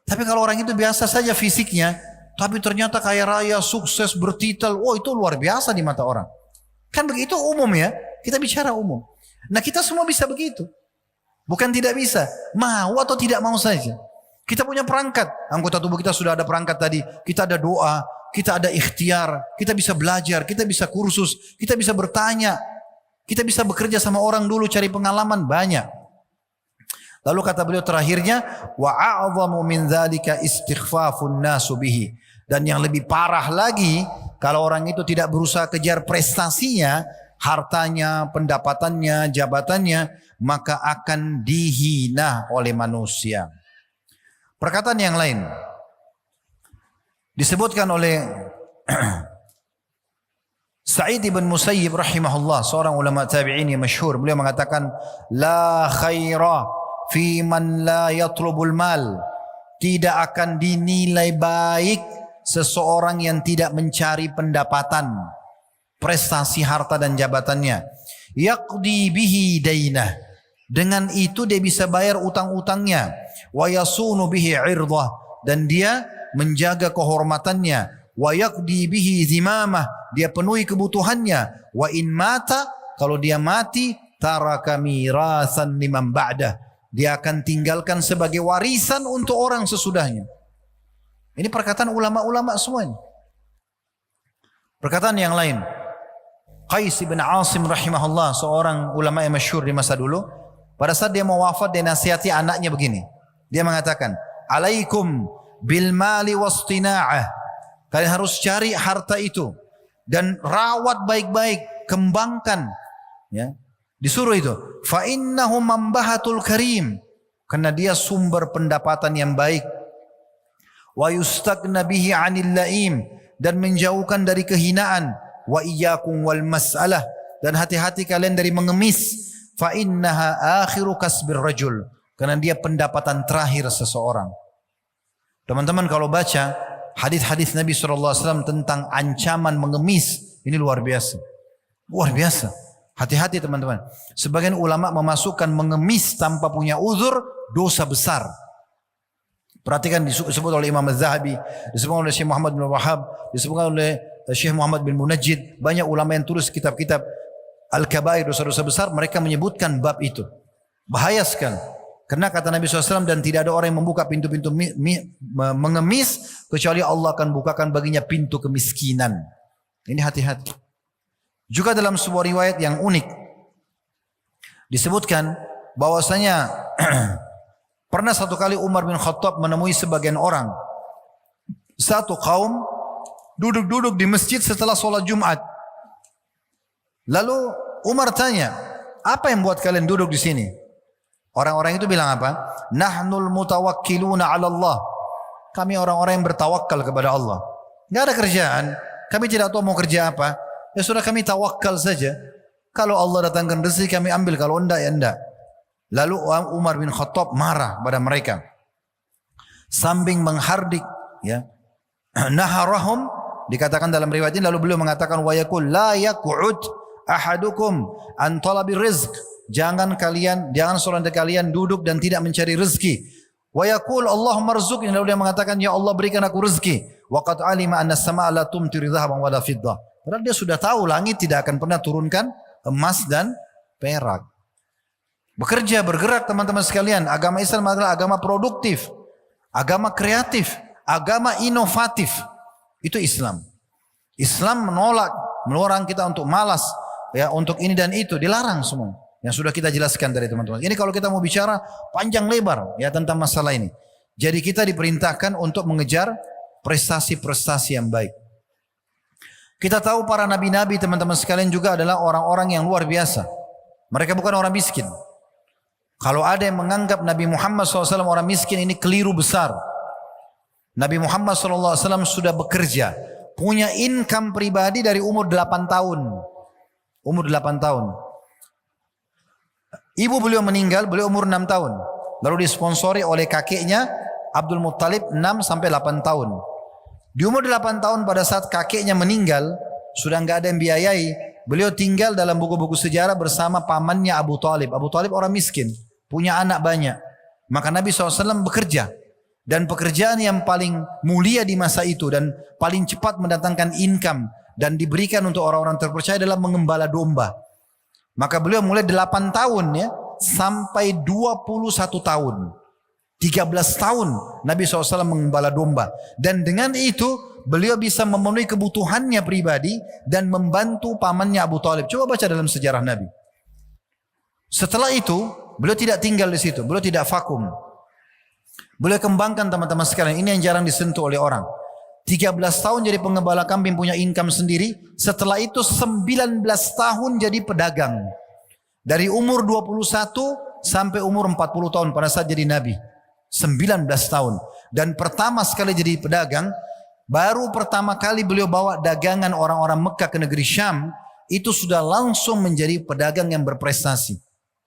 Tapi kalau orang itu biasa saja fisiknya, tapi ternyata kaya raya, sukses, bertitel, oh itu luar biasa di mata orang. Kan begitu umum ya, kita bicara umum. Nah kita semua bisa begitu. Bukan tidak bisa, mau atau tidak mau saja. Kita punya perangkat, anggota tubuh kita sudah ada perangkat tadi. Kita ada doa, kita ada ikhtiar, kita bisa belajar, kita bisa kursus, kita bisa bertanya. Kita bisa bekerja sama orang dulu, cari pengalaman banyak. Lalu kata beliau terakhirnya, wa a'zamu min dzalika istighfafun nasu bihi. Dan yang lebih parah lagi, kalau orang itu tidak berusaha kejar prestasinya, hartanya, pendapatannya, jabatannya, maka akan dihina oleh manusia. Perkataan yang lain disebutkan oleh Sa'id ibn Musayyib rahimahullah, seorang ulama tabi'in yang masyhur. Beliau mengatakan, la khaira fi man la yatlubul mal. Tidak akan dinilai baik seseorang yang tidak mencari pendapatan, prestasi, harta dan jabatannya. Yaqdi bihi dainah, dengan itu dia bisa bayar utang-utangnya. Wa yasunu bihi irdah, dan dia menjaga kehormatannya. Wa yaqdi bihi zimamah, dia penuhi kebutuhannya. Wa in mata, kalau dia mati, taraka mirasan liman ba'dah, dia akan tinggalkan sebagai warisan untuk orang sesudahnya. Ini perkataan ulama-ulama semuanya. Perkataan yang lain, Qais bin Asim rahimahullah, seorang ulama yang masyhur di masa dulu, pada saat dia mau wafat, dia nasihati anaknya begini. Dia mengatakan, alaikum bil mali wastina'ah, kalian harus cari harta itu dan rawat baik-baik, kembangkan, ya. Disuruh itu, fa innahu mambahatul karim, karena dia sumber pendapatan yang baik. Wa yustagna bihi 'anil laim, dan menjauhkan dari kehinaan. Wa iyyakum wal mas'alah, dan hati-hati kalian dari mengemis. Fa innaha akhiru kasbir rajul, karena dia pendapatan terakhir seseorang. Teman-teman kalau baca hadis-hadis Nabi SAW tentang ancaman mengemis, ini luar biasa. Luar biasa. Hati-hati teman-teman. Sebagian ulama memasukkan mengemis tanpa punya uzur dosa besar. Perhatikan, disebut oleh Imam Az-Zahabi, disebutkan oleh Syekh Muhammad bin Wahhab, disebutkan oleh Syekh Muhammad bin Munajjid. Banyak ulama yang tulis kitab-kitab Al-Kabair, dosa-dosa besar, mereka menyebutkan bab itu. Bahaya sekali. Karena kata Nabi SAW, dan tidak ada orang yang membuka pintu-pintu mengemis, kecuali Allah akan bukakan baginya pintu kemiskinan. Ini hati-hati. Juga dalam sebuah riwayat yang unik, disebutkan bahwasanya pernah satu kali Umar bin Khattab menemui sebagian orang, satu kaum duduk-duduk di masjid setelah sholat Jumat. Lalu Umar tanya, apa yang buat kalian duduk di sini? Orang-orang itu bilang apa? Nahnul mutawakkiluna 'ala Allah. Kami orang-orang yang bertawakal kepada Allah. Enggak ada kerjaan. Kami tidak tahu mau kerja apa. Ya sudah, kami tawakal saja. Kalau Allah datangkan rezeki kami ambil, kalau enggak ya enggak. Lalu Umar bin Khattab marah pada mereka. sambil menghardik, ya. Naharahum, dikatakan dalam riwayat ini, lalu beliau mengatakan wa yaqul la yaq'ud ahadukum an talabir rizq. Jangan seorang dari kalian duduk dan tidak mencari rezeki. Wa yaqul Allahumma rzuqni, lalu dia mengatakan ya Allah berikan aku rezeki. Wa qad alima anna as-samaa'a la tumtiru dhahaban wala fiddah. Padahal dia sudah tahu langit tidak akan pernah turunkan emas dan perak. Bekerja, bergerak teman-teman sekalian. Agama Islam adalah agama produktif, agama kreatif, agama inovatif. Itu Islam. Islam menolak, melarang kita untuk malas, ya, untuk ini dan itu, dilarang semua. Yang sudah kita jelaskan tadi teman-teman. Ini kalau kita mau bicara panjang lebar ya tentang masalah ini. Jadi kita diperintahkan untuk mengejar prestasi-prestasi yang baik. Kita tahu para nabi-nabi teman-teman sekalian juga adalah orang-orang yang luar biasa. Mereka bukan orang miskin. Kalau ada yang menganggap Nabi Muhammad SAW orang miskin, ini keliru besar. Nabi Muhammad SAW sudah bekerja, punya income pribadi dari umur 8 tahun. Umur 8 tahun. Ibu beliau meninggal, beliau umur 6 tahun. Lalu disponsori oleh kakeknya Abdul Muttalib 6 sampai 8 tahun. Di umur 8 tahun pada saat kakeknya meninggal, sudah enggak ada yang biayai. Beliau tinggal dalam buku-buku sejarah bersama pamannya Abu Talib. Abu Talib orang miskin, punya anak banyak. Maka Nabi SAW bekerja. Dan pekerjaan yang paling mulia di masa itu dan paling cepat mendatangkan income dan diberikan untuk orang-orang terpercaya adalah mengembala domba. Maka beliau mulai 8 tahun ya sampai 21 tahun. 13 tahun Nabi SAW mengembala domba. Dan dengan itu beliau bisa memenuhi kebutuhannya pribadi dan membantu pamannya Abu Talib. Coba baca dalam sejarah Nabi. Setelah itu beliau tidak tinggal di situ. Beliau tidak vakum. Beliau kembangkan teman-teman sekalian. Ini yang jarang disentuh oleh orang. 13 tahun jadi pengembala kambing, punya income sendiri. Setelah itu 19 tahun jadi pedagang. Dari umur 21 sampai umur 40 tahun pada saat jadi Nabi. 19 tahun. Dan pertama sekali jadi pedagang, baru pertama kali beliau bawa dagangan orang-orang Mekah ke negeri Syam, itu sudah langsung menjadi pedagang yang berprestasi.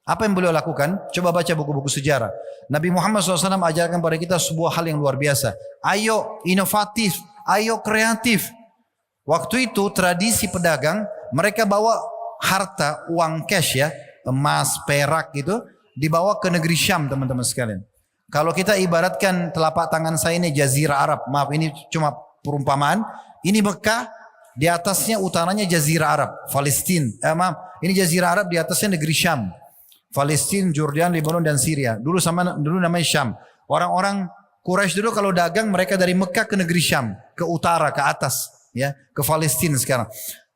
Apa yang beliau lakukan? Coba baca buku-buku sejarah. Nabi Muhammad SAW ajarkan pada kita sebuah hal yang luar biasa. Ayo inovatif, ayo kreatif. Waktu itu tradisi pedagang, mereka bawa harta, uang cash ya, emas, perak gitu, dibawa ke negeri Syam teman-teman sekalian. Kalau kita ibaratkan telapak tangan saya ini Jazirah Arab, maaf ini cuma perumpamaan. Ini Mekah, di atasnya utaranya Jazirah Arab, Palestina. Ini Jazirah Arab, di atasnya negeri Syam. Palestina, Jordan, Lebanon dan Syria. Dulu namanya Syam. Orang-orang Quraisy dulu kalau dagang mereka dari Mekah ke negeri Syam, ke utara, ke atas, ya, ke Palestina sekarang.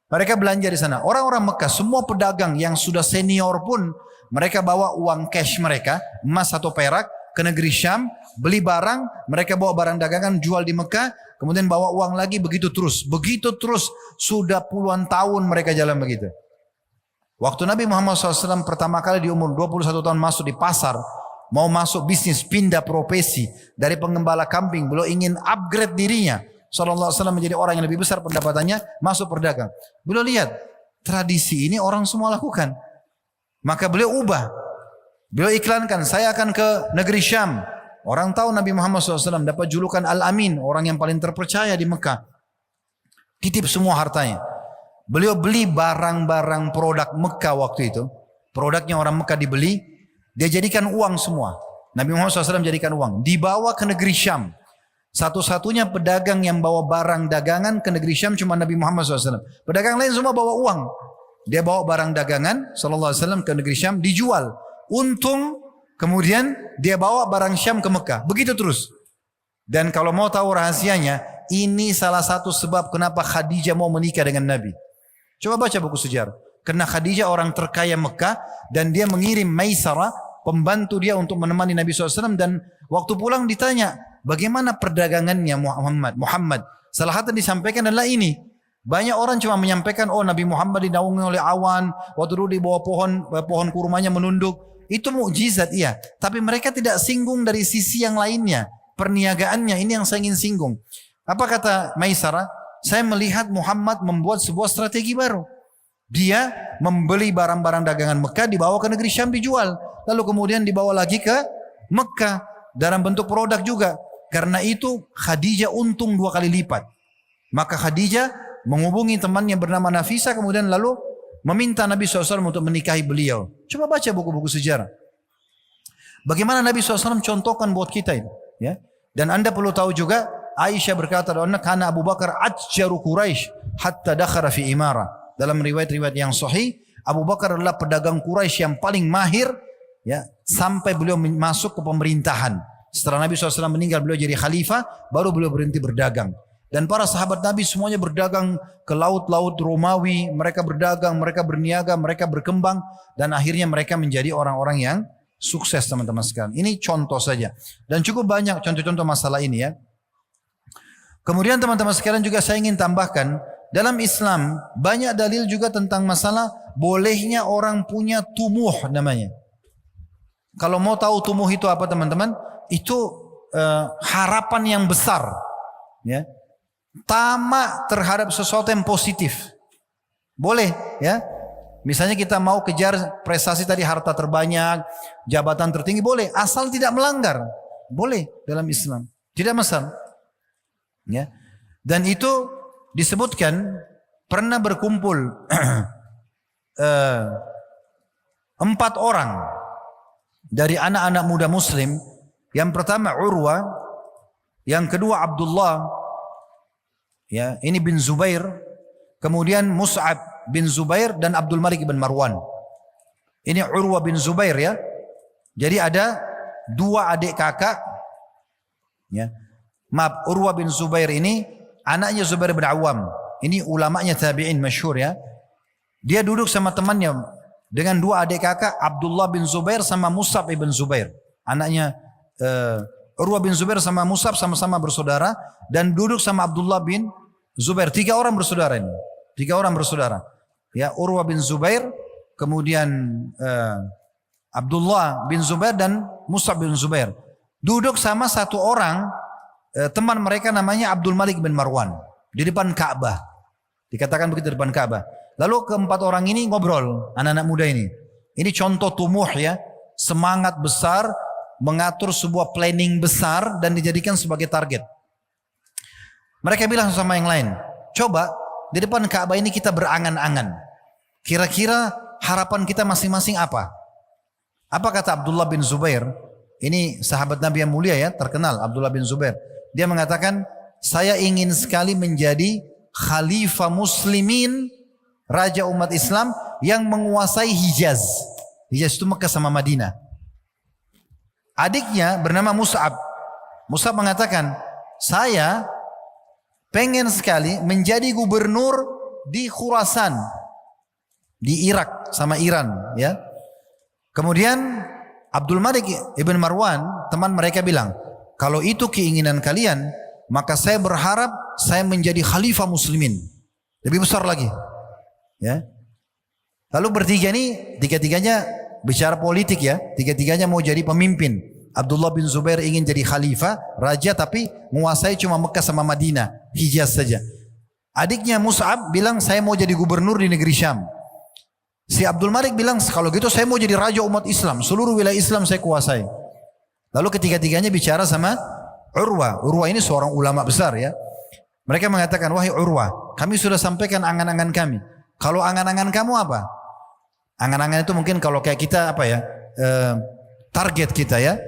Mereka belanja di sana. Orang-orang Mekah, semua pedagang yang sudah senior pun mereka bawa uang cash mereka, emas atau perak ke negeri Syam, beli barang, mereka bawa barang dagangan jual di Mekah, kemudian bawa uang lagi, begitu terus. Begitu terus sudah puluhan tahun mereka jalan begitu. Waktu Nabi Muhammad SAW pertama kali di umur 21 tahun masuk di pasar, mau masuk bisnis, pindah profesi dari pengembala kambing, beliau ingin upgrade dirinya. SAW menjadi orang yang lebih besar pendapatannya, masuk berdagang. Beliau lihat tradisi ini orang semua lakukan, maka beliau ubah. Beliau iklankan, saya akan ke negeri Syam. Orang tahu Nabi Muhammad SAW dapat julukan Al-Amin, orang yang paling terpercaya di Mekah. Titip semua hartanya. Beliau beli barang-barang produk Mekah waktu itu. Produknya orang Mekah dibeli. Dia jadikan uang semua. Nabi Muhammad SAW jadikan uang. Dibawa ke negeri Syam. Satu-satunya pedagang yang bawa barang dagangan ke negeri Syam cuma Nabi Muhammad SAW. Pedagang lain semua bawa uang. Dia bawa barang dagangan SAW ke negeri Syam. Dijual. Untung kemudian dia bawa barang Syam ke Mekah. Begitu terus. Dan kalau mau tahu rahasianya. Ini salah satu sebab kenapa Khadijah mau menikah dengan Nabi. Coba baca buku sejarah. Karena Khadijah orang terkaya Mekah dan dia mengirim Maisarah, pembantu dia untuk menemani Nabi SAW. Dan waktu pulang ditanya, bagaimana perdagangannya Muhammad? Salah satu disampaikan adalah ini. Banyak orang cuma menyampaikan, oh Nabi Muhammad dinaungi oleh awan, waktu dulu di bawah pohon kurmanya menunduk. Itu mukjizat iya. Tapi mereka tidak singgung dari sisi yang lainnya. Perniagaannya, ini yang saya ingin singgung. Apa kata Maisarah? Saya melihat Muhammad membuat sebuah strategi baru. Dia membeli barang-barang dagangan Mekah, dibawa ke negeri Syam dijual. Lalu kemudian dibawa lagi ke Mekah dalam bentuk produk juga. Karena itu Khadijah untung 2 kali lipat. Maka Khadijah menghubungi temannya bernama Nafisa, kemudian lalu meminta Nabi SAW untuk menikahi beliau. Coba baca buku-buku sejarah. Bagaimana Nabi SAW contohkan buat kita ini. Ya? Dan anda perlu tahu juga, Aisyah berkata, karena Abu Bakar ajjaru Quraisy hatta dakhara fi imara. Dalam riwayat-riwayat yang sahih, Abu Bakar adalah pedagang Quraisy yang paling mahir, ya, sampai beliau masuk ke pemerintahan. Setelah Nabi SAW meninggal, beliau jadi khalifah, baru beliau berhenti berdagang. Dan para sahabat Nabi semuanya berdagang ke laut-laut Romawi, mereka berdagang, mereka berniaga, mereka berkembang, dan akhirnya mereka menjadi orang-orang yang sukses, teman-teman sekalian. Ini contoh saja. Dan cukup banyak contoh-contoh masalah ini, ya. Kemudian teman-teman sekalian juga saya ingin tambahkan, dalam Islam banyak dalil juga tentang masalah bolehnya orang punya tumuh namanya. Kalau mau tahu tumuh itu apa teman-teman? Itu harapan yang besar, ya. Tamak terhadap sesuatu yang positif. Boleh, ya. Misalnya kita mau kejar prestasi tadi, harta terbanyak, jabatan tertinggi, boleh, asal tidak melanggar. Boleh dalam Islam, tidak masalah. Ya. Dan itu disebutkan pernah berkumpul 4 orang dari anak-anak muda Muslim. Yang pertama Urwa, yang kedua Abdullah, ya, ini bin Zubair, kemudian Mus'ab bin Zubair dan Abdul Malik bin Marwan. Ini Urwa bin Zubair, ya. Jadi ada 2 adik kakak, ya. Maaf, Urwa bin Zubair ini anaknya Zubair bin Awam. Ini ulamanya tabi'in masyhur, ya. Dia duduk sama temannya dengan 2 adik kakak, Abdullah bin Zubair sama Mus'ab bin Zubair. Anaknya Urwa bin Zubair sama Mus'ab sama-sama bersaudara, dan duduk sama Abdullah bin Zubair. 3 orang bersaudara ini. 3 orang bersaudara. Ya, Urwa bin Zubair, kemudian Abdullah bin Zubair dan Mus'ab bin Zubair. Duduk sama 1 orang, teman mereka namanya Abdul Malik bin Marwan, di depan Ka'bah. Dikatakan begitu, di depan Ka'bah. Lalu ke-4 orang ini ngobrol, anak-anak muda ini. Ini contoh tumuh, ya, semangat besar, mengatur sebuah planning besar dan dijadikan sebagai target. Mereka bilang sama yang lain, coba di depan Ka'bah ini kita berangan-angan. Kira-kira harapan kita masing-masing apa? Apa kata Abdullah bin Zubair? Ini sahabat Nabi yang mulia, ya, terkenal Abdullah bin Zubair. Dia mengatakan, saya ingin sekali menjadi khalifah muslimin, raja umat Islam yang menguasai Hijaz. Hijaz itu Mekah sama Madinah. Adiknya bernama Mus'ab. Mus'ab mengatakan, saya pengen sekali menjadi gubernur di Khurasan, di Irak sama Iran, ya. Kemudian Abdul Malik ibn Marwan, teman mereka bilang, kalau itu keinginan kalian, maka saya berharap saya menjadi khalifah muslimin. Lebih besar lagi, ya. Lalu bertiga ini, tiga-tiganya bicara politik, ya. Tiga-tiganya mau jadi pemimpin. Abdullah bin Zubair ingin jadi khalifah, raja, tapi menguasai cuma Mekah sama Madinah, Hijaz saja. Adiknya Mus'ab bilang, saya mau jadi gubernur di negeri Syam. Si Abdul Malik bilang, kalau gitu saya mau jadi raja umat Islam, seluruh wilayah Islam saya kuasai. Lalu ketiga-tiganya bicara sama Urwa. Urwa ini seorang ulama besar, ya. Mereka mengatakan, wahai Urwa, kami sudah sampaikan angan-angan kami. Kalau angan-angan kamu apa? Angan-angan itu mungkin kalau kayak kita apa, ya, target kita, ya.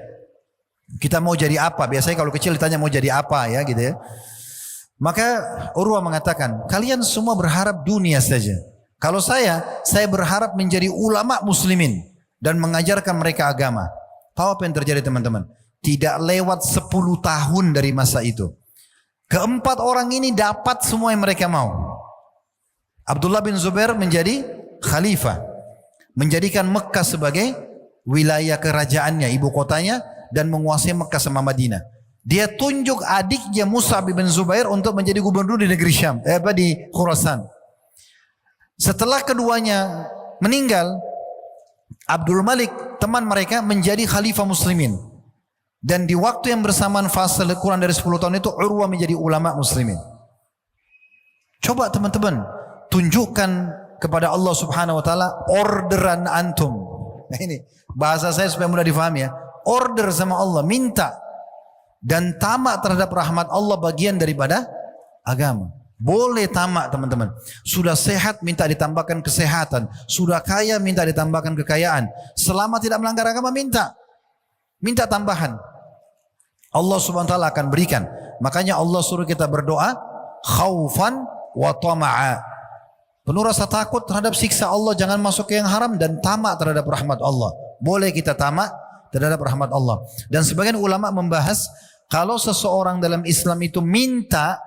Kita mau jadi apa? Biasanya kalau kecil ditanya mau jadi apa, ya, gitu, ya. Maka Urwa mengatakan, kalian semua berharap dunia saja. Kalau saya berharap menjadi ulama muslimin dan mengajarkan mereka agama. Tahu apa yang terjadi, teman-teman? Tidak lewat 10 tahun dari masa itu, ke-4 orang ini dapat semua yang mereka mau. Abdullah bin Zubair menjadi khalifah, menjadikan Mekah sebagai wilayah kerajaannya, ibu kotanya, dan menguasai Mekah sama Madinah. Dia tunjuk adiknya Mus'ab bin Zubair untuk menjadi gubernur di negeri Syam, di Khurasan. Setelah keduanya meninggal, Abdul Malik, teman mereka, menjadi khalifah muslimin. Dan di waktu yang bersamaan fase kurang dari 10 tahun itu, Urwa menjadi ulama muslimin. Coba teman-teman, tunjukkan kepada Allah Subhanahu wa taala orderan antum. Nah, ini bahasa saya supaya mudah difahami, ya. Order sama Allah, minta. Dan tamak terhadap rahmat Allah bagian daripada agama. Boleh tamak teman-teman. Sudah sehat minta ditambahkan kesehatan. Sudah kaya minta ditambahkan kekayaan. Selama tidak melanggar agama minta. Minta tambahan. Allah subhanahu wa ta'ala akan berikan. Makanya Allah suruh kita berdoa. Khaufan wa tama'a. Penuh rasa takut terhadap siksa Allah. Jangan masuk ke yang haram. Dan tamak terhadap rahmat Allah. Boleh kita tamak terhadap rahmat Allah. Dan sebagian ulama membahas. Kalau seseorang dalam Islam itu minta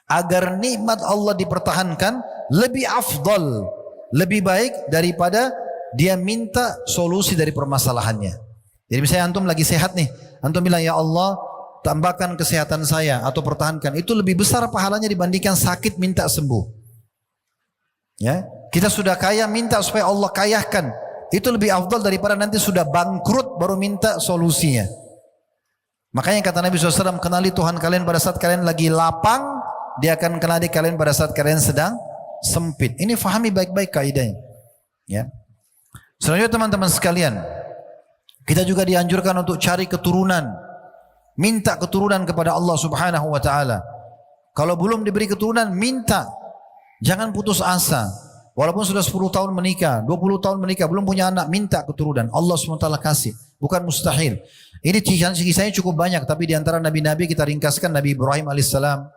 agar nikmat Allah dipertahankan, lebih afdal, lebih baik daripada dia minta solusi dari permasalahannya. Jadi misalnya antum lagi sehat nih, antum bilang ya Allah tambahkan kesehatan saya atau pertahankan, itu lebih besar pahalanya dibandingkan sakit minta sembuh. Ya, kita sudah kaya minta supaya Allah kayakan, itu lebih afdal daripada nanti sudah bangkrut baru minta solusinya. Makanya kata Nabi SAW, kenali Tuhan kalian pada saat kalian lagi lapang, dia akan kenali kalian pada saat kalian sedang sempit. Ini fahami baik-baik kaidahnya. Ya. Selanjutnya teman-teman sekalian, kita juga dianjurkan untuk cari keturunan. Minta keturunan kepada Allah Subhanahu wa ta'ala. Kalau belum diberi keturunan, minta. Jangan putus asa. Walaupun sudah 10 tahun menikah, 20 tahun menikah, belum punya anak, minta keturunan. Allah SWT kasih. Bukan mustahil. Ini kisahnya cukup banyak, tapi di antara nabi-nabi kita ringkaskan Nabi Ibrahim alaihissalam.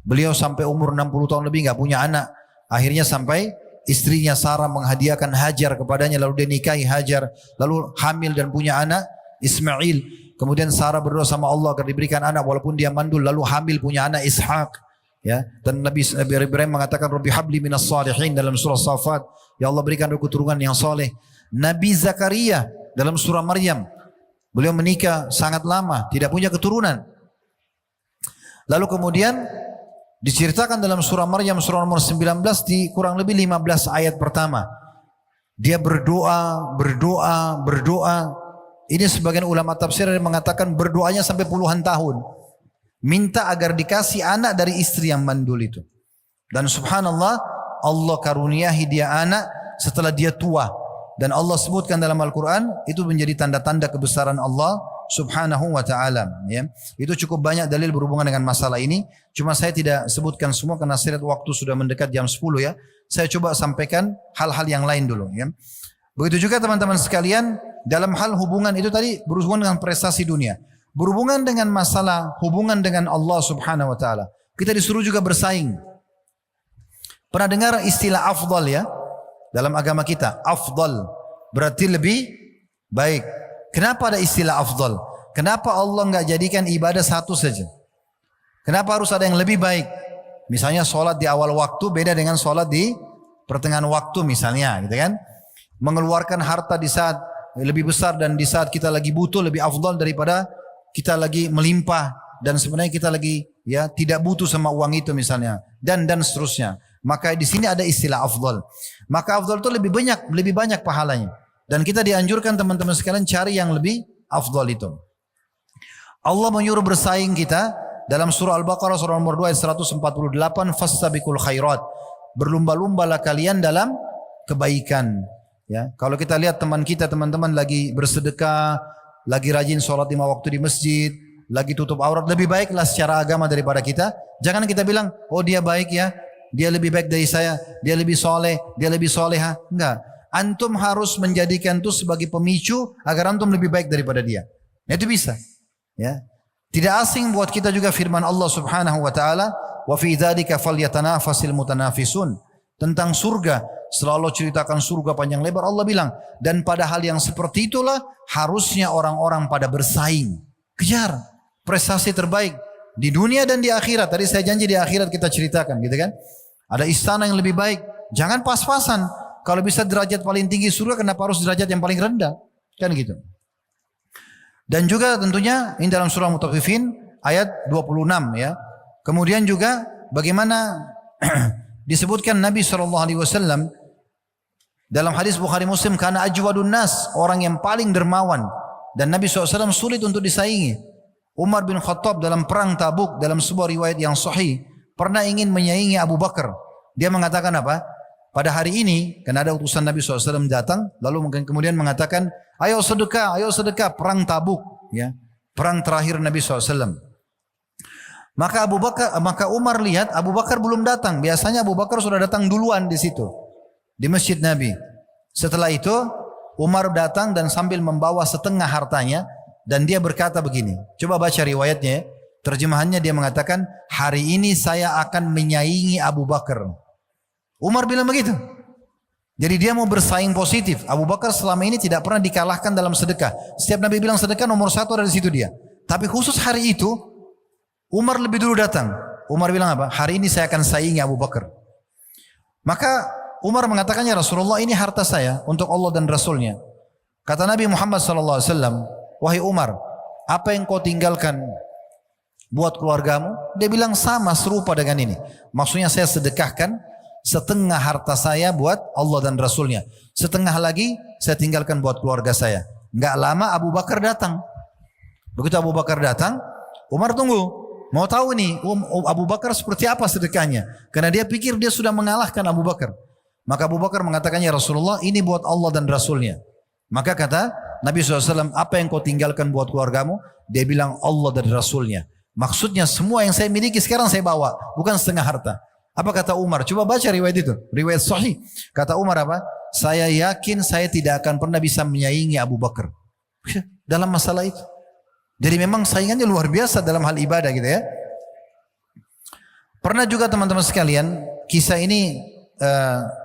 Beliau sampai umur 60 tahun lebih nggak punya anak. Akhirnya sampai istrinya Sarah menghadiahkan Hajar kepadanya, lalu dia nikahi Hajar, lalu hamil dan punya anak Ismail. Kemudian Sarah berdoa sama Allah agar diberikan anak walaupun dia mandul, lalu hamil punya anak Ishak. Ya, dan Nabi Ibrahim mengatakan Rabbi habli minas salihin dalam surah Safat, ya Allah berikan keturunan yang soleh. Nabi Zakaria dalam surah Maryam, beliau menikah sangat lama, tidak punya keturunan. Lalu kemudian diceritakan dalam surah Maryam surah nomor 19 di kurang lebih 15 ayat pertama. Dia berdoa. Ini sebagian ulama tafsir yang mengatakan berdoanya sampai puluhan tahun. Minta agar dikasih anak dari istri yang mandul itu. Dan subhanallah, Allah karuniahi dia anak setelah dia tua. Dan Allah sebutkan dalam Al-Quran, itu menjadi tanda-tanda kebesaran Allah subhanahu wa ta'ala. Ya. Itu cukup banyak dalil berhubungan dengan masalah ini. Cuma saya tidak sebutkan semua karena saya lihat waktu sudah mendekat jam 10 ya. Saya coba sampaikan hal-hal yang lain dulu. Ya. Begitu juga teman-teman sekalian, dalam hal hubungan itu tadi berhubungan dengan prestasi dunia. Berhubungan dengan masalah hubungan dengan Allah subhanahu wa ta'ala. Kita disuruh juga bersaing. Pernah dengar istilah afdal ya? Dalam agama kita, afdal berarti lebih baik. Kenapa ada istilah afdal? Kenapa Allah enggak jadikan ibadah satu saja? Kenapa harus ada yang lebih baik? Misalnya sholat di awal waktu beda dengan sholat di pertengahan waktu misalnya, gitu kan? Mengeluarkan harta di saat lebih besar dan di saat kita lagi butuh lebih afdal daripada kita lagi melimpah dan sebenarnya kita lagi ya tidak butuh sama uang itu misalnya dan seterusnya. Maka di sini ada istilah afdal. Maka afdal itu lebih banyak pahalanya. Dan kita dianjurkan teman-teman sekalian cari yang lebih afdal itu. Allah menyuruh bersaing kita dalam surah Al-Baqarah surah nomor 2 ayat 148, fastabiqul khairat. Berlumba-lumbalah kalian dalam kebaikan. Ya, kalau kita lihat teman kita teman-teman lagi bersedekah, lagi rajin sholat 5 waktu di masjid, lagi tutup aurat, lebih baiklah secara agama daripada kita. Jangan kita bilang, oh dia baik ya, dia lebih baik dari saya, dia lebih soleh, dia lebih soleha. Enggak. Antum harus menjadikan itu sebagai pemicu agar antum lebih baik daripada dia. Itu bisa. Ya. Tidak asing buat kita juga firman Allah subhanahu wa ta'ala, wa fi dzalika falyatanafasil mutanafisun. Tentang surga, selalu ceritakan surga panjang lebar, Allah bilang, dan pada hal yang seperti itulah harusnya orang-orang pada bersaing. Kejar prestasi terbaik di dunia dan di akhirat. Tadi saya janji di akhirat kita ceritakan gitu kan. Ada istana yang lebih baik. Jangan pas-pasan. Kalau bisa derajat paling tinggi surga, kenapa harus derajat yang paling rendah? Kan gitu. Dan juga tentunya ini dalam surah Mutaffifin ayat 26 ya. Kemudian juga bagaimana disebutkan Nabi SAW dalam hadis Bukhari Muslim, karena ajwadun nas, orang yang paling dermawan. Dan Nabi SAW sulit untuk disaingi. Umar bin Khattab dalam perang Tabuk, dalam sebuah riwayat yang sahih, pernah ingin menyaingi Abu Bakar. Dia mengatakan apa? Pada hari ini, karena ada utusan Nabi SAW datang, lalu kemudian mengatakan, ayo sedekah, perang Tabuk. Ya. Perang terakhir Nabi SAW. Maka Umar lihat Abu Bakar belum datang. Biasanya Abu Bakar sudah datang duluan di situ, di masjid Nabi. Setelah itu Umar datang dan sambil membawa setengah hartanya, dan dia berkata begini. Coba baca riwayatnya. Terjemahannya dia mengatakan, hari ini saya akan menyaingi Abu Bakar. Umar bilang begitu. Jadi dia mau bersaing positif. Abu Bakar selama ini tidak pernah dikalahkan dalam sedekah. Setiap Nabi bilang sedekah nomor 1 ada di situ dia. Tapi khusus hari itu Umar lebih dulu datang. Umar bilang apa? Hari ini saya akan saingi Abu Bakar. Maka Umar mengatakannya, Rasulullah, ini harta saya untuk Allah dan Rasulnya. Kata Nabi Muhammad SAW, wahai Umar, apa yang kau tinggalkan buat keluargamu? Dia bilang sama, serupa dengan ini. Maksudnya saya sedekahkan setengah harta saya buat Allah dan Rasulnya. Setengah lagi saya tinggalkan buat keluarga saya. Enggak lama Abu Bakar datang. Begitu Abu Bakar datang, Umar tunggu. Mau tahu nih Abu Bakar seperti apa sedekahnya. Karena dia pikir dia sudah mengalahkan Abu Bakar. Maka Abu Bakar mengatakannya, Rasulullah, ini buat Allah dan Rasulnya. Maka kata Nabi SAW, apa yang kau tinggalkan buat keluargamu? Dia bilang Allah dan Rasulnya. Maksudnya semua yang saya miliki sekarang saya bawa, bukan setengah harta. Apa kata Umar? Coba baca riwayat itu, riwayat sahih. Kata Umar apa? Saya yakin saya tidak akan pernah bisa menyaingi Abu Bakar dalam masalah itu. Jadi memang saingannya luar biasa dalam hal ibadah gitu ya. Pernah juga teman-teman sekalian, kisah ini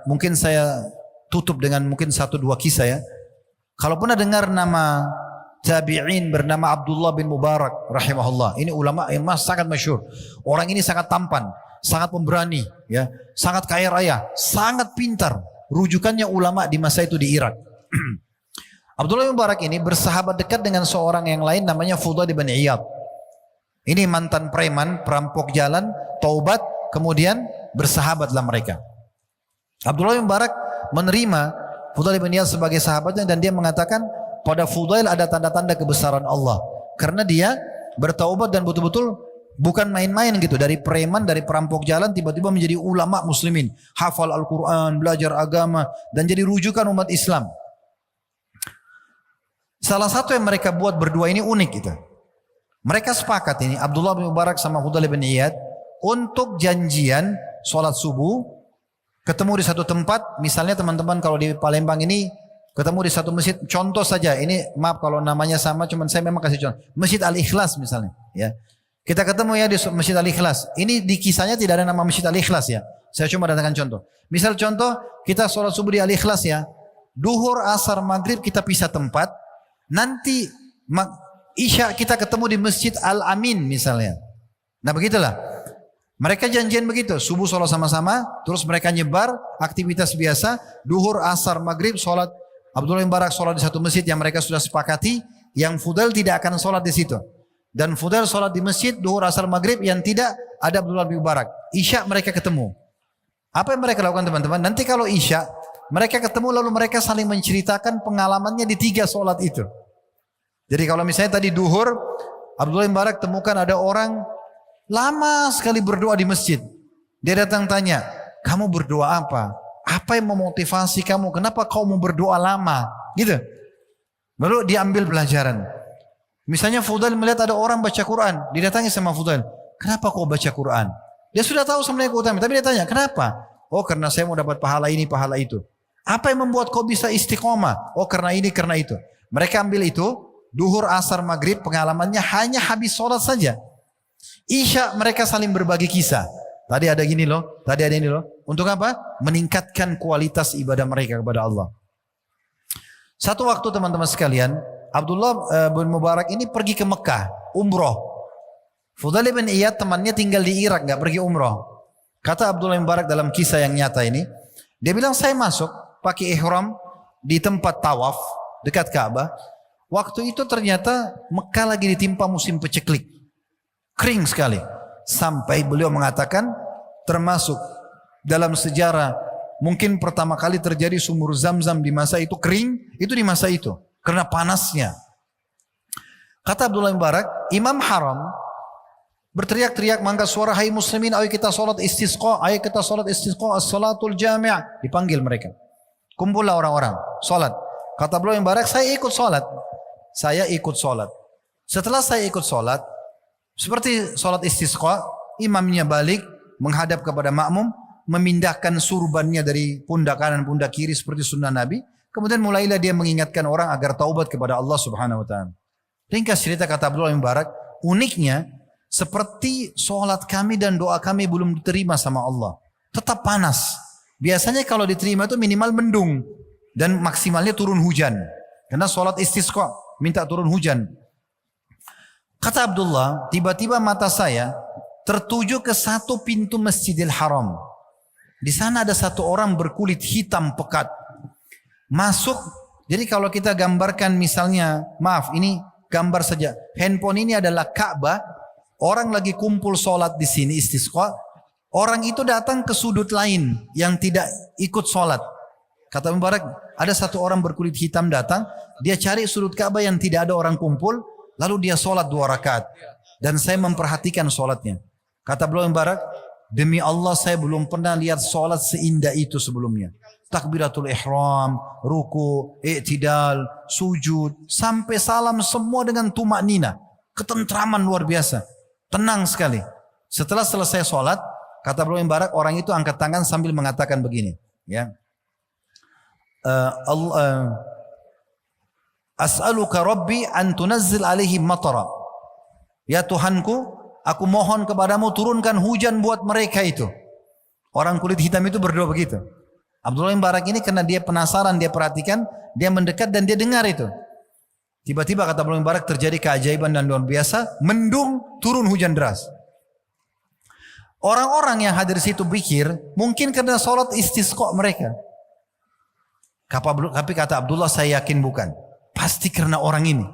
mungkin saya tutup dengan mungkin 1-2 kisah ya. Kalau pernah dengar nama tabi'in bernama Abdullah bin Mubarak rahimahullah. Ini ulama yang sangat masyhur. Orang ini sangat tampan, sangat pemberani ya, sangat kaya raya, sangat pintar. Rujukannya ulama di masa itu di Irak. Abdullah bin Mubarak ini bersahabat dekat dengan seorang yang lain namanya Fudail bin Iyad. Ini mantan preman, perampok jalan, taubat, kemudian bersahabatlah mereka. Abdullah bin Mubarak menerima Fudail bin Iyad sebagai sahabatnya dan dia mengatakan pada Fudail ada tanda-tanda kebesaran Allah. Karena dia bertaubat dan betul-betul bukan main-main gitu. Dari preman, dari perampok jalan tiba-tiba menjadi ulama muslimin. Hafal Al-Quran, belajar agama dan jadi rujukan umat Islam. Salah satu yang mereka buat berdua ini unik gitu. Mereka sepakat ini Abdullah bin Mubarak sama Fudail bin Iyad untuk janjian sholat subuh ketemu di satu tempat. Misalnya teman-teman kalau di Palembang ini ketemu di satu masjid, contoh saja ini, maaf kalau namanya sama, cuman saya memang kasih contoh. Masjid Al-Ikhlas misalnya ya. Kita ketemu ya di Masjid Al-Ikhlas. Ini di kisahnya tidak ada nama Masjid Al-Ikhlas ya. Saya cuma datangkan contoh. Misal contoh kita sholat subuh di Al-Ikhlas ya. Duhur, asar, maghrib kita pisah tempat. Nanti Isya kita ketemu di Masjid Al-Amin misalnya. Nah begitulah. Mereka janjian begitu. Subuh sholat sama-sama. Terus mereka nyebar aktivitas biasa. Duhur, asar, maghrib sholat. Abdullah bin Mubarak sholat di satu masjid yang mereka sudah sepakati. Yang Fudail tidak akan sholat di situ. Dan Fudail sholat di masjid. Duhur, asar, maghrib. Yang tidak ada Abdullah bin Mubarak. Isya mereka ketemu. Apa yang mereka lakukan teman-teman? Nanti kalau Isya mereka ketemu lalu mereka saling menceritakan pengalamannya di 3 sholat itu. Jadi kalau misalnya tadi duhur, Abdullah bin Mubarak temukan ada orang lama sekali berdoa di masjid. Dia datang tanya, kamu berdoa apa? Apa yang memotivasi kamu? Kenapa kau mau berdoa lama? Gitu. Lalu dia ambil pelajaran. Misalnya Fudail melihat ada orang baca Quran. Dia datangi sama Fudail. Kenapa kau baca Quran? Dia sudah tahu sebenarnya keutamaan. Tapi dia tanya, kenapa? Oh karena saya mau dapat pahala ini, pahala itu. Apa yang membuat kau bisa istiqomah? Oh karena ini, karena itu. Mereka ambil itu. Duhur, asar, maghrib pengalamannya hanya habis sholat saja. Isya mereka saling berbagi kisah. Tadi ada gini loh, tadi ada ini loh. Untuk apa? Meningkatkan kualitas ibadah mereka kepada Allah. Satu waktu teman-teman sekalian, Abdullah bin Mubarak ini pergi ke Mekah, umroh. Fudail bin Iyad temannya tinggal di Irak, nggak pergi umroh. Kata Abdullah bin Mubarak dalam kisah yang nyata ini, dia bilang saya masuk pakai ihram di tempat tawaf dekat Ka'bah. Waktu itu ternyata Mekah lagi ditimpa musim peceklik. Kering sekali. Sampai beliau mengatakan termasuk dalam sejarah mungkin pertama kali terjadi sumur Zam-Zam di masa itu kering. Itu di masa itu. Karena panasnya. Kata Abdullah bin Mubarak, Imam Haram berteriak-teriak mengangkat suara, hai muslimin, ayo kita sholat istisqa. Ayo kita sholat istisqa, as-salatul jami'. Dipanggil mereka. Kumpullah orang-orang. Sholat. Kata Abdullah bin Mubarak, saya ikut sholat. Saya ikut sholat. Setelah saya ikut sholat, seperti sholat istisqa, imamnya balik menghadap kepada makmum, memindahkan surbannya dari pundak kanan pundak kiri seperti sunnah Nabi. Kemudian mulailah dia mengingatkan orang agar taubat kepada Allah Subhanahu Wa Taala. Ringkas cerita kata Abdullah bin Mubarak, uniknya seperti sholat kami dan doa kami belum diterima sama Allah, tetap panas. Biasanya kalau diterima itu minimal mendung dan maksimalnya turun hujan. Karena sholat istisqa minta turun hujan. Kata Abdullah, tiba-tiba mata saya tertuju ke satu pintu Masjidil Haram. Di sana ada satu orang berkulit hitam pekat. Masuk, jadi kalau kita gambarkan misalnya, maaf ini gambar saja. Handphone ini adalah Ka'bah, orang lagi kumpul sholat di sini istisqa. Orang itu datang ke sudut lain yang tidak ikut sholat. Kata Mubarak, ada satu orang berkulit hitam datang, dia cari sudut Ka'bah yang tidak ada orang kumpul, lalu dia sholat 2 rakaat. Dan saya memperhatikan sholatnya. Kata Abdullah bin Mubarak, demi Allah saya belum pernah lihat sholat seindah itu sebelumnya. Takbiratul ihram, ruku, i'tidal, sujud, sampai salam semua dengan tumaknina. Ketentraman luar biasa. Tenang sekali. Setelah selesai sholat, kata Abdullah bin Mubarak, orang itu angkat tangan sambil mengatakan begini. Ya. As'aluka Rabbi an tunazzil alaihim matara. Ya Tuhanku, aku mohon kepadamu turunkan hujan buat mereka itu. Orang kulit hitam itu berdoa begitu. Abdullah bin Mubarak ini karena dia penasaran, dia perhatikan, dia mendekat dan dia dengar itu. Tiba-tiba kata Abdullah bin Mubarak terjadi keajaiban dan luar biasa, mendung, turun hujan deras. Orang-orang yang hadir situ pikir mungkin karena sholat istisqa mereka. Tapi kata Abdullah, saya yakin bukan. Pasti karena orang ini.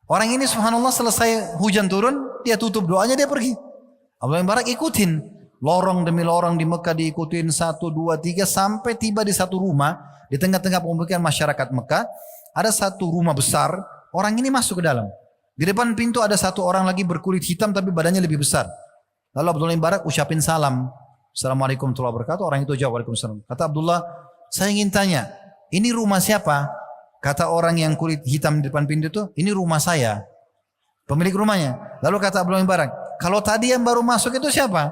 Orang ini subhanallah selesai hujan turun, dia tutup doanya, dia pergi. Abdullah bin Mubarak ikutin. Lorong demi lorong di Mekah diikutin 1, 2, 3 sampai tiba di satu rumah. Di tengah-tengah pemukiman masyarakat Mekah. Ada satu rumah besar. Orang ini masuk ke dalam. Di depan pintu ada satu orang lagi berkulit hitam tapi badannya lebih besar. Lalu Abdullah bin Mubarak ucapin salam. Assalamualaikum warahmatullahi wabarakatuh. Orang itu jawab waalaikumsalam. Kata Abdullah, saya ingin tanya, ini rumah siapa? Kata orang yang kulit hitam di depan pintu itu, ini rumah saya. Pemilik rumahnya. Lalu kata Abdullah bin Mubarak, kalau tadi yang baru masuk itu siapa?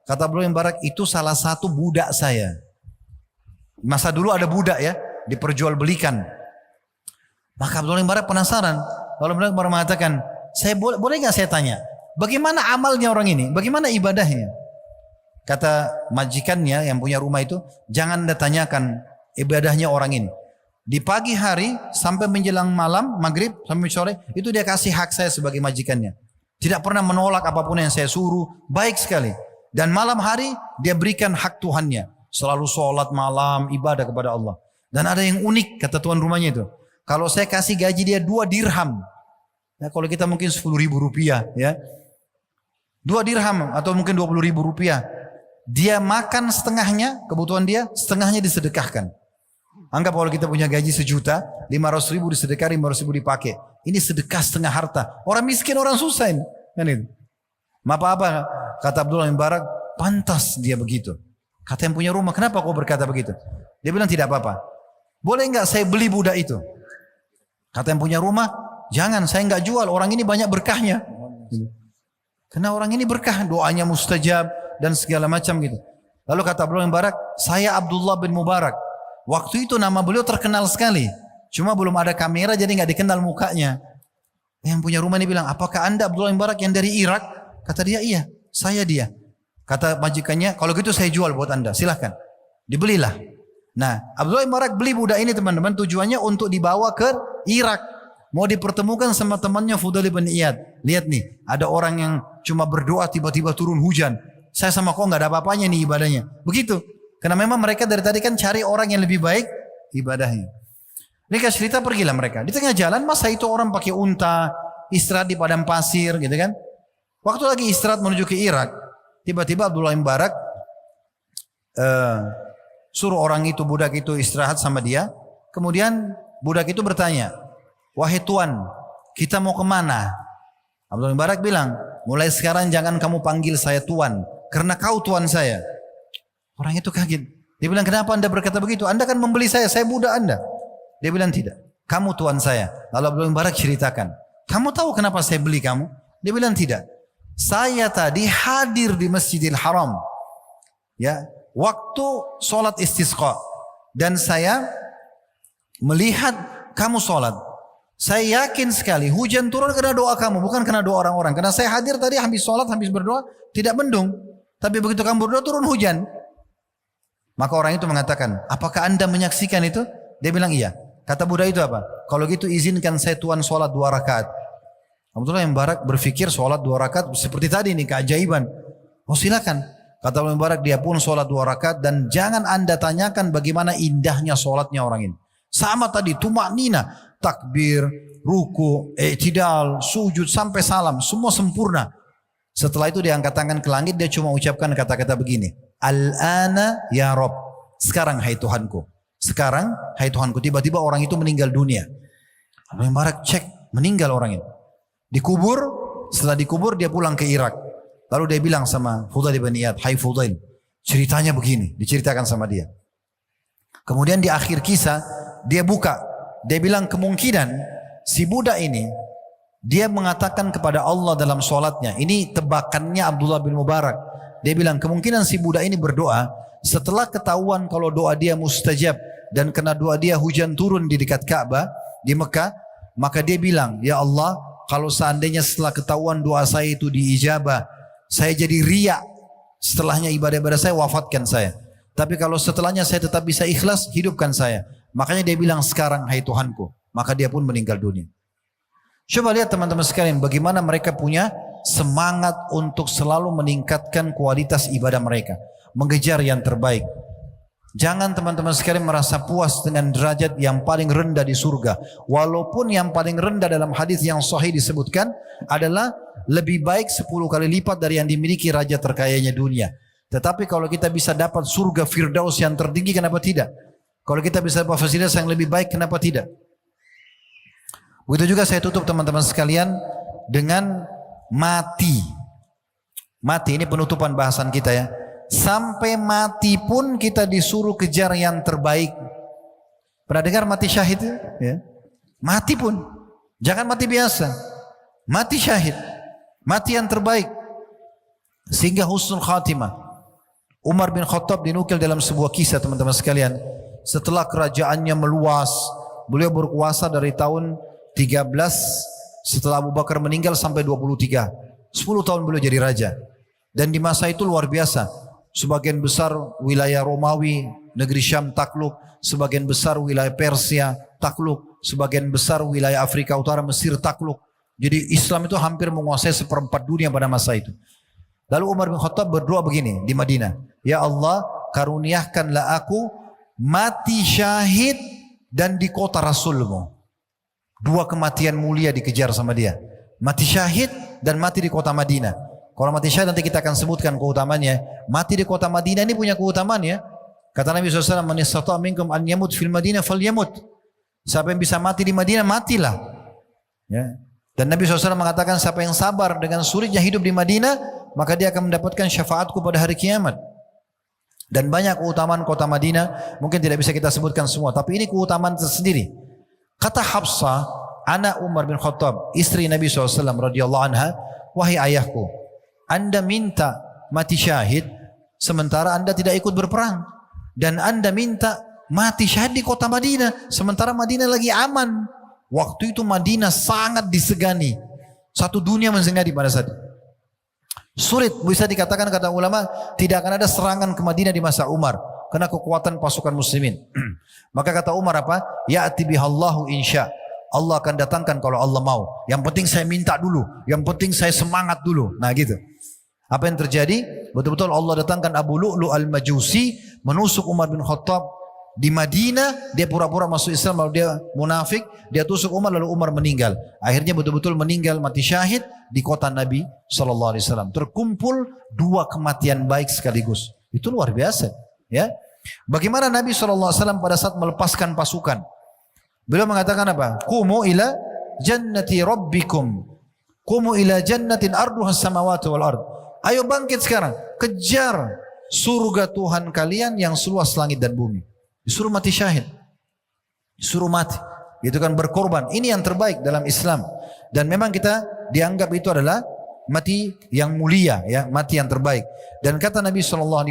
Kata Abdullah bin Mubarak, itu salah satu budak saya. Masa dulu ada budak ya, diperjualbelikan. Maka Abdullah bin Mubarak penasaran. Lalu Abdullah bin Mubarak mengatakan, saya boleh nggak saya tanya, bagaimana amalnya orang ini? Bagaimana ibadahnya? Kata majikannya yang punya rumah itu, jangan Anda tanyakan ibadahnya orang ini. Di pagi hari sampai menjelang malam, maghrib sampai sore, itu dia kasih hak saya sebagai majikannya. Tidak pernah menolak apapun yang saya suruh, baik sekali. Dan malam hari dia berikan hak Tuhannya. Selalu sholat malam, ibadah kepada Allah. Dan ada yang unik kata tuan rumahnya itu. Kalau saya kasih gaji dia 2 dirham. Ya, kalau kita mungkin 10.000 rupiah. Ya. 2 dirham atau mungkin 20.000 rupiah. Dia makan setengahnya, kebutuhan dia, setengahnya disedekahkan. Anggap kalau kita punya gaji 1 juta, 500.000 disedekah, 500.000 dipakai. Ini sedekah setengah harta. Orang miskin, orang susah ini. Kan itu. Apa-apa, kata Abdullah bin Mubarak, pantas dia begitu. Kata yang punya rumah, kenapa kau berkata begitu? Dia bilang tidak apa-apa. Boleh enggak saya beli budak itu? Kata yang punya rumah, jangan, saya enggak jual. Orang ini banyak berkahnya. Karena orang ini berkah, doanya mustajab dan segala macam gitu. Lalu kata Abdullah bin Mubarak, saya Abdullah bin Mubarak. Waktu itu nama beliau terkenal sekali. Cuma belum ada kamera jadi enggak dikenal mukanya. Yang punya rumah ini bilang, apakah anda Abdullah bin Mubarak yang dari Irak? Kata dia, iya, saya dia. Kata majikannya, kalau gitu saya jual buat anda, silahkan. Dibelilah. Nah, Abdullah bin Mubarak beli budak ini teman-teman, tujuannya untuk dibawa ke Irak. Mau dipertemukan sama temannya Fudail bin Iyad. Lihat nih, ada orang yang cuma berdoa tiba-tiba turun hujan. Saya sama kau nggak ada apa-apanya nih ibadahnya. Begitu. Karena memang mereka dari tadi kan cari orang yang lebih baik ibadahnya. Ini kasih cerita pergilah mereka. Di tengah jalan masa itu orang pakai unta, istirahat di padang pasir gitu kan. Waktu lagi istirahat menuju ke Irak, tiba-tiba Abdullah bin Mubarak suruh orang itu, budak itu istirahat sama dia. Kemudian budak itu bertanya, wahai tuan, kita mau kemana? Abdullah bin Mubarak bilang, mulai sekarang jangan kamu panggil saya tuan, karena kau tuan saya. Orang itu kaget. Dia bilang, kenapa anda berkata begitu? Anda kan membeli saya budak anda. Dia bilang tidak, kamu tuan saya. Lalu Abdullah bin Mubarak ceritakan. kamu tahu kenapa saya beli kamu? Dia bilang tidak. Saya tadi hadir di Masjidil Haram, ya, waktu sholat istisqa, dan saya melihat kamu sholat. Saya yakin sekali hujan turun karena doa kamu, bukan karena doa orang-orang. Karena saya hadir tadi habis sholat, habis berdoa, tidak mendung. Tapi begitu kamu berdoa turun hujan. Maka orang itu mengatakan, apakah anda menyaksikan itu? Dia bilang iya. Kata budak itu apa? Kalau gitu izinkan saya tuan sholat 2 rakaat. Abdullah bin Mubarak berpikir sholat 2 rakaat seperti tadi ini keajaiban. Oh silakan. Kata Abdullah bin Mubarak, dia pun sholat 2 rakaat, dan jangan anda tanyakan bagaimana indahnya sholatnya orang ini. Sama tadi, tumaknina, takbir, ruku, i'tidal, sujud sampai salam, semua sempurna. Setelah itu dia angkat tangan ke langit, dia cuma ucapkan kata-kata begini, Al-ana ya Rob, sekarang hai Tuhanku. Sekarang hai Tuhanku. Tiba-tiba orang itu meninggal dunia. Abdullah bin Mubarak cek, meninggal orang ini. Dikubur, setelah dikubur dia pulang ke Irak. Lalu dia bilang sama Fudail bin Iyad, hai Fudail, ceritanya begini, diceritakan sama dia. Kemudian di akhir kisah, dia buka, dia bilang kemungkinan si budak ini, dia mengatakan kepada Allah dalam sholatnya, ini tebakannya Abdullah bin Mubarak. Dia bilang kemungkinan si budak ini berdoa, setelah ketahuan kalau doa dia mustajab, dan kena doa dia hujan turun di dekat Ka'bah, di Mekah, maka dia bilang, ya Allah, kalau seandainya setelah ketahuan doa saya itu diijabah, saya jadi riya, setelahnya ibadah-ibadah saya, wafatkan saya. Tapi kalau setelahnya saya tetap bisa ikhlas, hidupkan saya. Makanya dia bilang sekarang hai Tuhanku. Maka dia pun meninggal dunia. Coba lihat teman-teman sekalian bagaimana mereka punya semangat untuk selalu meningkatkan kualitas ibadah mereka. Mengejar yang terbaik. Jangan teman-teman sekalian merasa puas dengan derajat yang paling rendah di surga. Walaupun yang paling rendah dalam hadis yang sahih disebutkan adalah lebih baik 10 kali lipat dari yang dimiliki raja terkayanya dunia. Tetapi kalau kita bisa dapat surga Firdaus yang tertinggi, kenapa tidak? Kalau kita bisa dapat fasilitas yang lebih baik, kenapa tidak? Begitu juga saya tutup teman-teman sekalian dengan mati. Mati ini penutupan bahasan kita ya. Sampai mati pun kita disuruh kejar yang terbaik. Pernah dengar mati syahid? Ya. Mati pun. Jangan mati biasa. Mati syahid. Mati yang terbaik. Sehingga husnul khatimah. Umar bin Khattab dinukil dalam sebuah kisah teman-teman sekalian. Setelah kerajaannya meluas. Beliau berkuasa dari tahun 13 setelah Abu Bakar meninggal sampai 23. 10 tahun beliau jadi raja. Dan di masa itu luar biasa. Sebagian besar wilayah Romawi, negeri Syam takluk. Sebagian besar wilayah Persia takluk. Sebagian besar wilayah Afrika Utara, Mesir takluk. Jadi Islam itu hampir menguasai 1/4 dunia pada masa itu. Lalu Umar bin Khattab berdoa begini di Madinah. Ya Allah, karuniakanlah aku mati syahid dan di kota Rasulmu. 2 kematian mulia dikejar sama dia. Mati syahid dan mati di kota Madinah. Kalau mati syahid nanti kita akan sebutkan keutamaannya. Mati di kota Madinah ini punya keutamaan ya. Kata Nabi SAW, man istata'a minkum an yamut fil Madinah falyamut. Siapa yang bisa mati di Madinah, matilah. Ya. Dan Nabi SAW mengatakan siapa yang sabar dengan sulitnya hidup di Madinah, maka dia akan mendapatkan syafaatku pada hari kiamat. Dan banyak keutamaan kota Madinah, mungkin tidak bisa kita sebutkan semua, tapi ini keutamaan tersendiri. Kata Hafsah, anak Umar bin Khattab, istri Nabi SAW radhiyallahu anha, wahai ayahku, Anda minta mati syahid, sementara Anda tidak ikut berperang. Dan Anda minta mati syahid di kota Madinah, sementara Madinah lagi aman. Waktu itu Madinah sangat disegani. Satu dunia mensegani pada saat itu. Sulit bisa dikatakan kata ulama, tidak akan ada serangan ke Madinah di masa Umar. Karena kekuatan pasukan muslimin. Maka kata Umar apa? Ya'ti bihallahu insya. Allah akan datangkan kalau Allah mau. Yang penting saya minta dulu. Yang penting saya semangat dulu. Nah gitu. Apa yang terjadi? Betul-betul Allah datangkan Abu Lu'lu al-Majusi menusuk Umar bin Khattab di Madinah. Dia pura-pura masuk Islam lalu dia munafik. Dia tusuk Umar lalu Umar meninggal. Akhirnya betul-betul meninggal mati syahid di kota Nabi SAW. Terkumpul 2 kematian baik sekaligus. Itu luar biasa. Ya. Bagaimana Nabi SAW pada saat melepaskan pasukan? Beliau mengatakan apa? Qumu ila jannati rabbikum. Qumu ila jannatin arduha samawati wal ard. Ayo bangkit sekarang, kejar surga Tuhan kalian yang seluas langit dan bumi. Disuruh mati syahid. Disuruh mati. Itu kan berkorban. Ini yang terbaik dalam Islam. Dan memang kita dianggap itu adalah mati yang mulia, ya, mati yang terbaik. Dan kata Nabi SAW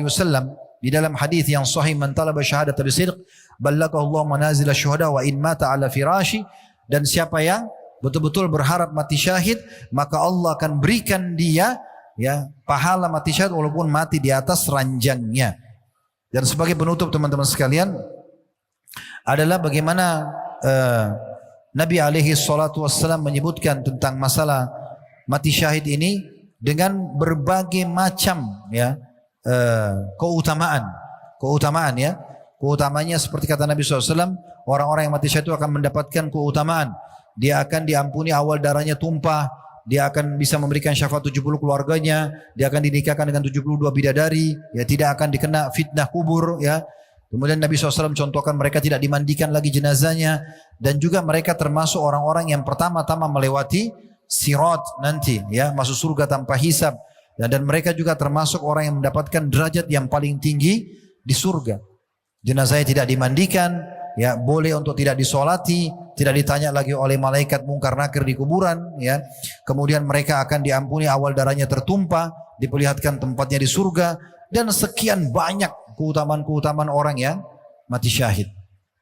di dalam hadis yang sahih, man talaba syahadat bisidq ballaghahu Allah manazil syuhada wa in mata ala firashi. Dan siapa yang betul-betul berharap mati syahid, maka Allah akan berikan dia, ya, pahala mati syahid walaupun mati di atas ranjangnya. Dan sebagai penutup teman-teman sekalian adalah bagaimana Nabi alaihi salatu wassalam menyebutkan tentang masalah mati syahid ini dengan berbagai macam, ya, keutamaan, ya. Keutamanya seperti kata Nabi SAW, orang-orang yang mati syahid itu akan mendapatkan keutamaan. Dia akan diampuni awal darahnya tumpah, dia akan bisa memberikan syafaat 70 keluarganya, dia akan dinikahkan dengan 72 bidadari, ya, tidak akan dikena fitnah kubur, ya. Kemudian Nabi SAW contohkan mereka tidak dimandikan lagi jenazahnya, dan juga mereka termasuk orang-orang yang pertama-tama melewati sirat nanti, ya, masuk surga tanpa hisab. Dan mereka juga termasuk orang yang mendapatkan derajat yang paling tinggi di surga. Jenazahnya tidak dimandikan, ya, boleh untuk tidak disolati, tidak ditanya lagi oleh malaikat mungkar nakir di kuburan, ya. Kemudian mereka akan diampuni awal darahnya tertumpah, diperlihatkan tempatnya di surga, dan sekian banyak keutamaan-keutamaan orang yang mati syahid.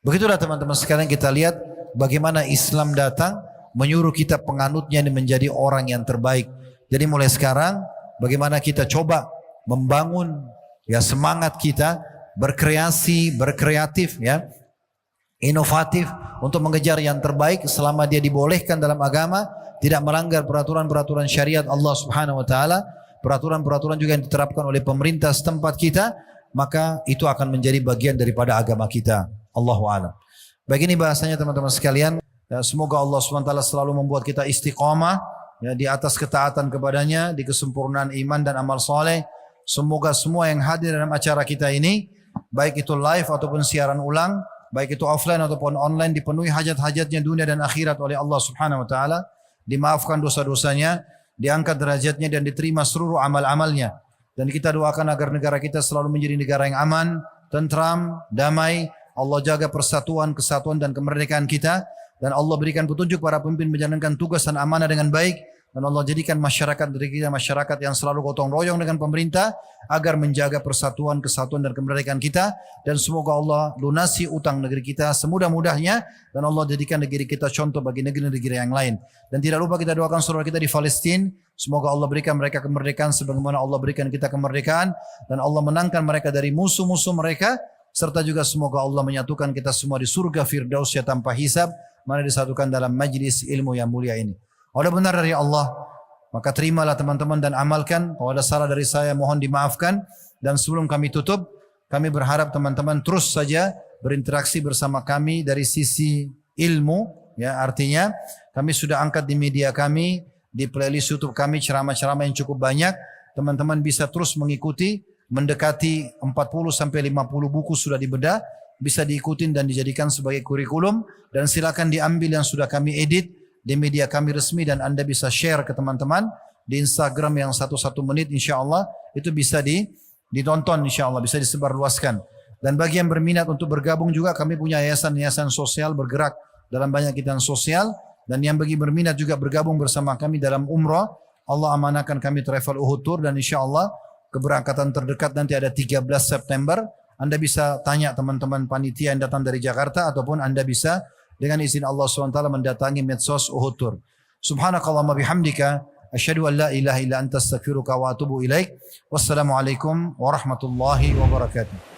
Begitulah teman-teman sekalian, kita lihat bagaimana Islam datang menyuruh kita penganutnya ini menjadi orang yang terbaik. Jadi mulai sekarang bagaimana kita coba membangun, ya, semangat kita berkreasi, berkreatif, ya, inovatif untuk mengejar yang terbaik selama dia dibolehkan dalam agama, tidak melanggar peraturan-peraturan syariat Allah Subhanahu wa taala, peraturan-peraturan juga yang diterapkan oleh pemerintah setempat kita, maka itu akan menjadi bagian daripada agama kita. Allahu a'lam. Baik, ini bahasanya teman-teman sekalian. Ya, semoga Allah SWT selalu membuat kita istiqamah, ya, di atas ketaatan kepadanya, di kesempurnaan iman dan amal soleh. Semoga semua yang hadir dalam acara kita ini, baik itu live ataupun siaran ulang, baik itu offline ataupun online, dipenuhi hajat-hajatnya dunia dan akhirat oleh Allah Subhanahu wa taala, dimaafkan dosa-dosanya, diangkat derajatnya dan diterima seluruh amal-amalnya. Dan kita doakan agar negara kita selalu menjadi negara yang aman, tentram, damai. Allah jaga persatuan, kesatuan dan kemerdekaan kita. Dan Allah berikan petunjuk para pemimpin menjalankan tugas dan amanah dengan baik. Dan Allah jadikan masyarakat dari kita masyarakat yang selalu gotong royong dengan pemerintah agar menjaga persatuan, kesatuan dan kemerdekaan kita. Dan semoga Allah lunasi utang negeri kita semudah-mudahnya. Dan Allah jadikan negeri kita contoh bagi negeri-negeri yang lain. Dan tidak lupa kita doakan saudara kita di Palestina. Semoga Allah berikan mereka kemerdekaan sebagaimana Allah berikan kita kemerdekaan. Dan Allah menangkan mereka dari musuh-musuh mereka. Serta juga semoga Allah menyatukan kita semua di surga Firdausnya tanpa hisab. Mana disatukan dalam majlis ilmu yang mulia ini. Kalau benar dari Allah, maka terimalah teman-teman dan amalkan. Kalau ada salah dari saya, mohon dimaafkan. Dan sebelum kami tutup, kami berharap teman-teman terus saja berinteraksi bersama kami dari sisi ilmu. Ya, artinya kami sudah angkat di media kami, di playlist YouTube kami ceramah-ceramah yang cukup banyak. Teman-teman bisa terus mengikuti, mendekati 40-50 buku sudah dibedah, bisa diikutin dan dijadikan sebagai kurikulum. Dan silakan diambil yang sudah kami edit di media kami resmi, dan Anda bisa share ke teman-teman di Instagram yang 1 menit, insya Allah itu bisa ditonton, insya Allah bisa disebarluaskan. Dan bagi yang berminat untuk bergabung juga, kami punya yayasan-yayasan sosial bergerak dalam banyak kegiatan sosial. Dan yang bagi berminat juga bergabung bersama kami dalam umrah, Allah amanahkan kami travel Uhud Tour, dan insya Allah keberangkatan terdekat nanti ada 13 September. Anda bisa tanya teman-teman panitia yang datang dari Jakarta, ataupun Anda bisa dengan izin Allah SWT mendatangi medsos Uhud Tour. Subhanakallahumma bihamdika asyhadu an la ilaha illa anta astaghfiruka wa atubu ilaik. Wassalamualaikum warahmatullahi wabarakatuh.